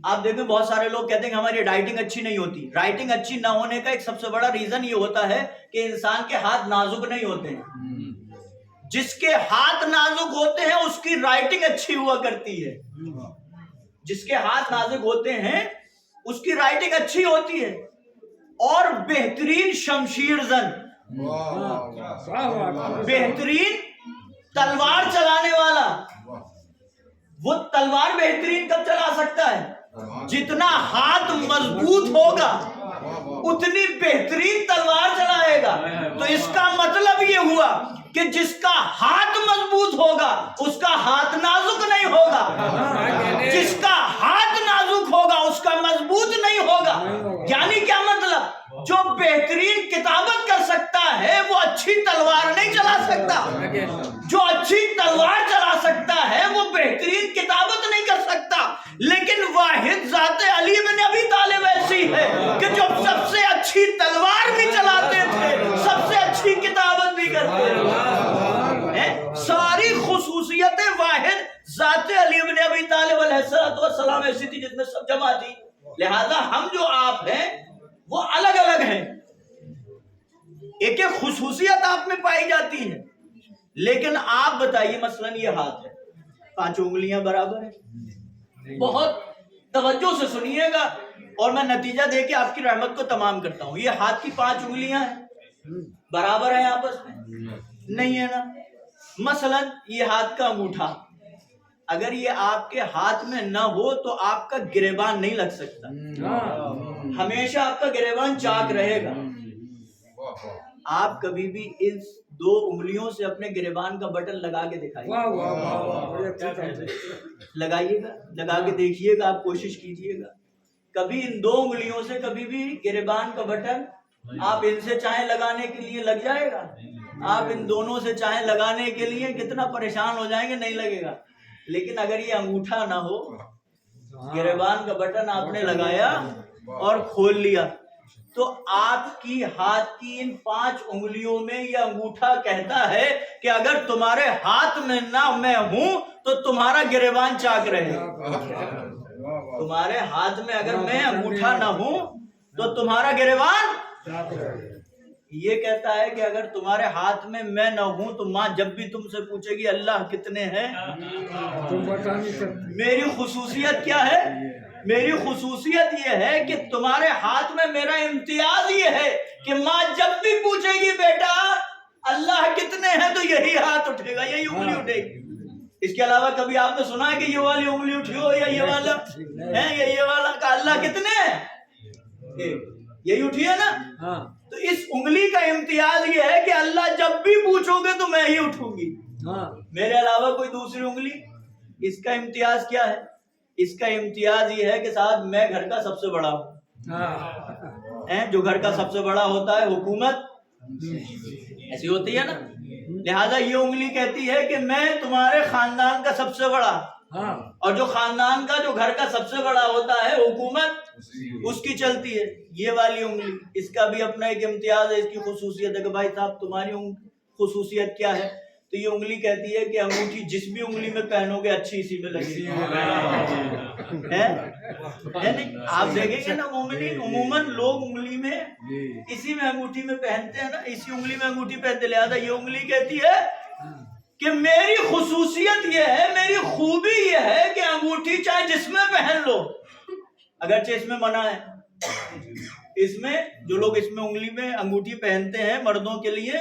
आप देखें, बहुत सारे लोग कहते हैं कि हमारी राइटिंग अच्छी नहीं होती। राइटिंग अच्छी ना होने का एक सबसे बड़ा रीजन ये होता है कि इंसान के हाथ नाजुक नहीं होते हैं। जिसके हाथ नाजुक होते हैं उसकी राइटिंग अच्छी हुआ करती है। जिसके हाथ नाजुक होते हैं उसकी राइटिंग अच्छी होती है। और बेहतरीन शमशीर जन, बेहतरीन तलवार चलाने वाला, वो तलवार बेहतरीन कब चला सकता है? जितना हाथ मजबूत होगा उतनी बेहतरीन तलवार चलाएगा। तो इसका मतलब ये हुआ कि जिसका हाथ मजबूत होगा उसका हाथ नाजुक नहीं होगा, जिसका हाथ नाजुक होगा उसका मजबूत नहीं होगा। यानी क्या मतलब? जो बेहतरीन किताबत कर सकता है वो अच्छी तलवार नहीं चला सकता। जो अच्छी तलवार चला सकता है वो बेहतरीन किताबत नहीं कर सकता। लेकिन वाहिद ज़ाते अली इब्न अबी तालिब ऐसी है कि जो सबसे अच्छी तलवार भी चलाते थे, सबसे अच्छी किताबत भी करते थे। सारी खुसूसियतें वाहिद ज़ाते अली इब्न अबी तालिब अलैहिस्सलाम ऐसी थी जिसमें सब जमा थी। लिहाजा हम जो आप हैं वो अलग अलग हैं, एक एक खुसूसियत आप में पाई जाती है। लेकिन आप बताइए, मसलन ये हाथ है, 5 उंगलियां बराबर है। बहुत तवज्जो से सुनिएगा और मैं नतीजा देके आपकी रहमत को तमाम करता हूं। ये हाथ की 5 उंगलियां हैं, बराबर है आपस में? नहीं है ना। मसलन ये हाथ का अंगूठा, अगर ये आपके हाथ में ना हो तो आपका गिरेबान नहीं लग सकता। हमेशा आपका गिरेबान चाक रहेगा। आप कभी भी इन 2 उंगलियों से अपने गिरेबान का बटन लगा के दिखाइए, लगाइएगा, लगा के देखिएगा, आप कोशिश कीजिएगा। कभी इन 2 उंगलियों से कभी भी गिरेबान का बटन आप इनसे चाहे लगाने के लिए लग जाएगा, आप इन दोनों से चाहे लगाने के लिए कितना परेशान हो जाएंगे, नहीं लगेगा। लेकिन अगर ये अंगूठा ना हो, गिरेबान का बटन आपने लगाया और खोल लिया, तो आपकी हाथ की इन 5 उंगलियों में यह अंगूठा कहता है कि अगर तुम्हारे हाथ में ना मैं हूं तो तुम्हारा गिरेबान चाक रहे। तुम्हारे हाथ में अगर मैं अंगूठा ना हूं तो तुम्हारा गिरेबान ये कहता है कि अगर तुम्हारे हाथ में मैं न हूं तो माँ जब भी तुमसे पूछेगी अल्लाह कितने हैं, मेरी खुसूसियत क्या है? मेरी खुसूसियत ये है कि तुम्हारे हाथ में मेरा इम्तियाज ये है कि माँ जब भी पूछेगी बेटा अल्लाह कितने हैं तो यही हाथ उठेगा, यही उंगली उठेगी। इसके अलावा कभी आपने सुना है कि ये वाली उंगली उठी हो या ये वाला है या ये वाला का अल्लाह कितने हैं? यही उठी है ना। तो इस उंगली का इम्तियाज ये है कि अल्लाह जब भी पूछोगे तो मैं ही उठूंगी, मेरे अलावा कोई दूसरी उंगली। इसका इम्तियाज क्या है? इसका इम्तियाज ये है कि साहब मैं घर का सबसे बड़ा हूँ। जो घर का सबसे बड़ा होता है हुकूमत ऐसी होती है ना। लिहाजा ये उंगली कहती है कि मैं तुम्हारे खानदान का सबसे बड़ा, और जो खानदान का जो घर का सबसे बड़ा होता है हुकूमत उसकी चलती है। ये वाली उंगली, इसका भी अपना एक इम्तियाज है, इसकी खुसूसियत है कि भाई साहब तुम्हारी खुसूसियत क्या है? تو یہ انگلی کہتی ہے کہ انگوٹھی جس بھی انگلی میں پہنو گے اچھی اسی میں لگے گی. ہے نہیں؟ آپ دیکھیں گے نا مومنین عموماً لوگ انگلی میں اسی میں انگوٹھی میں پہنتے ہیں نا, اسی انگلی میں انگوٹھی پہنتے. لہٰذا یہ انگلی کہتی ہے کہ میری خصوصیت یہ ہے, میری خوبی یہ ہے کہ انگوٹھی چاہے جس میں پہن لو, اگرچہ اس میں منع ہے. اس میں جو لوگ اس میں انگلی میں انگوٹھی پہنتے ہیں مردوں کے لیے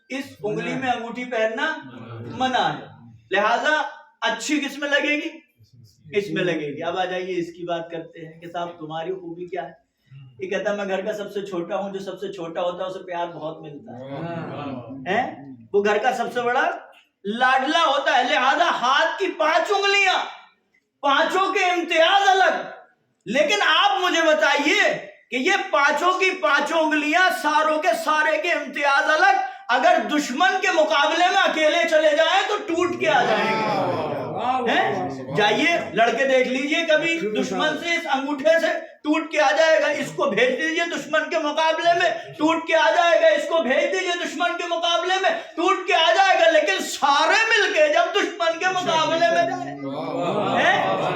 اس انگلی میں انگوٹھی پہننا منع ہے. لہذا اچھی کس میں لگے گی؟ اس میں لگے گی. اب آ جائیے اس کی بات کرتے ہیں کہ صاحب تمہاری خوبی کیا ہے؟ یہ کہتا ہے میں گھر کا سب سے چھوٹا ہوں. جو سب سے چھوٹا ہوتا ہے اسے پیار بہت ملتا ہے, وہ گھر کا سب سے بڑا لاڈلا ہوتا ہے. لہذا ہاتھ کی 5 انگلیاں, 5 کے امتیاز الگ. لیکن آپ مجھے بتائیے کہ یہ 5 کی 5 انگلیاں ساروں کے سارے کے امتیاز الگ, اگر دشمن کے مقابلے میں اکیلے چلے جائیں تو ٹوٹ کے آ جائیں گے. جائیے لڑکے دیکھ لیجئے, کبھی دشمن سے اس انگوٹھے سے ٹوٹ کے آ جائے گا, اس کو بھیج دیجئے دشمن کے مقابلے میں ٹوٹ کے آ جائے گا, اس کو بھیج دیجئے دشمن کے مقابلے میں ٹوٹ کے آ جائے گا. لیکن سارے مل کے جب دشمن کے مقابلے میں جائیں,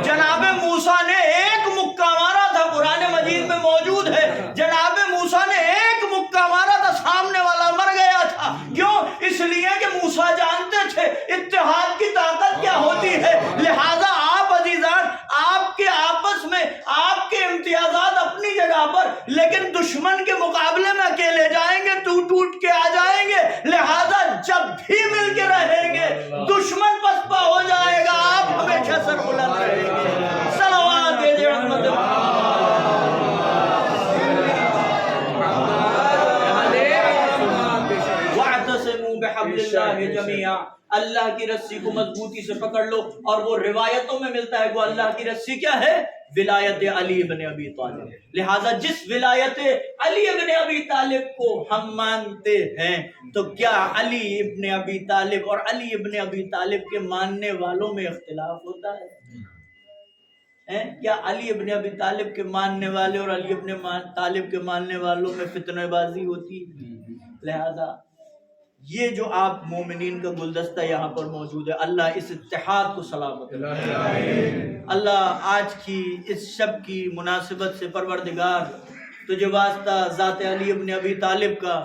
جناب موسیٰ نے ایک مکہ مارا تھا, قرآن مجید میں موجود ہے, جناب موسیٰ نے ایک مکہ مارا تھا, سامنے والا مر گیا تھا. کیوں؟ اس لیے کہ موسیٰ جانتے تھے اتحاد کی طاقت کیا ہوتی ہے. لہذا آپ عزیزان, آپ کے آپس میں آپ کے امتیازات اپنی جگہ پر, لیکن دشمن کے مقابلے میں اکیلے جائیں گے تو ٹوٹ کے آ جائیں گے. لہذا جب بھی مل کے رہیں گے دشمن پسپا ہو جائے گا, آپ ہمیشہ سر بلند رہیں گے. صلوات بھیجے رحمت وَاعْتَصِمُوا بِحَبْلِ اللَّهِ جَمِيعًا, اللہ کی رسی کو مضبوطی سے پکڑ لو. اور وہ روایتوں میں ملتا ہے وہ اللہ کی رسی کیا ہے؟ ولایت علی ابن ابی طالب. لہٰذا جس ولایت علی ابن ابی طالب کو ہم مانتے ہیں, تو کیا علی ابن ابی طالب اور علی ابن ابی طالب کے ماننے والوں میں اختلاف ہوتا ہے؟ کیا علی ابن ابی طالب کے ماننے والے اور علی ابن طالب کے ماننے والوں میں فتنہ بازی ہوتی ہے؟ لہذا یہ جو آپ مومنین کا گلدستہ یہاں پر موجود ہے, اللہ اس اتحاد کو سلامت رکھے. اللہ آج کی اس شب کی مناسبت سے پروردگار تجھے واسطہ ذات علی ابن ابی طالب کا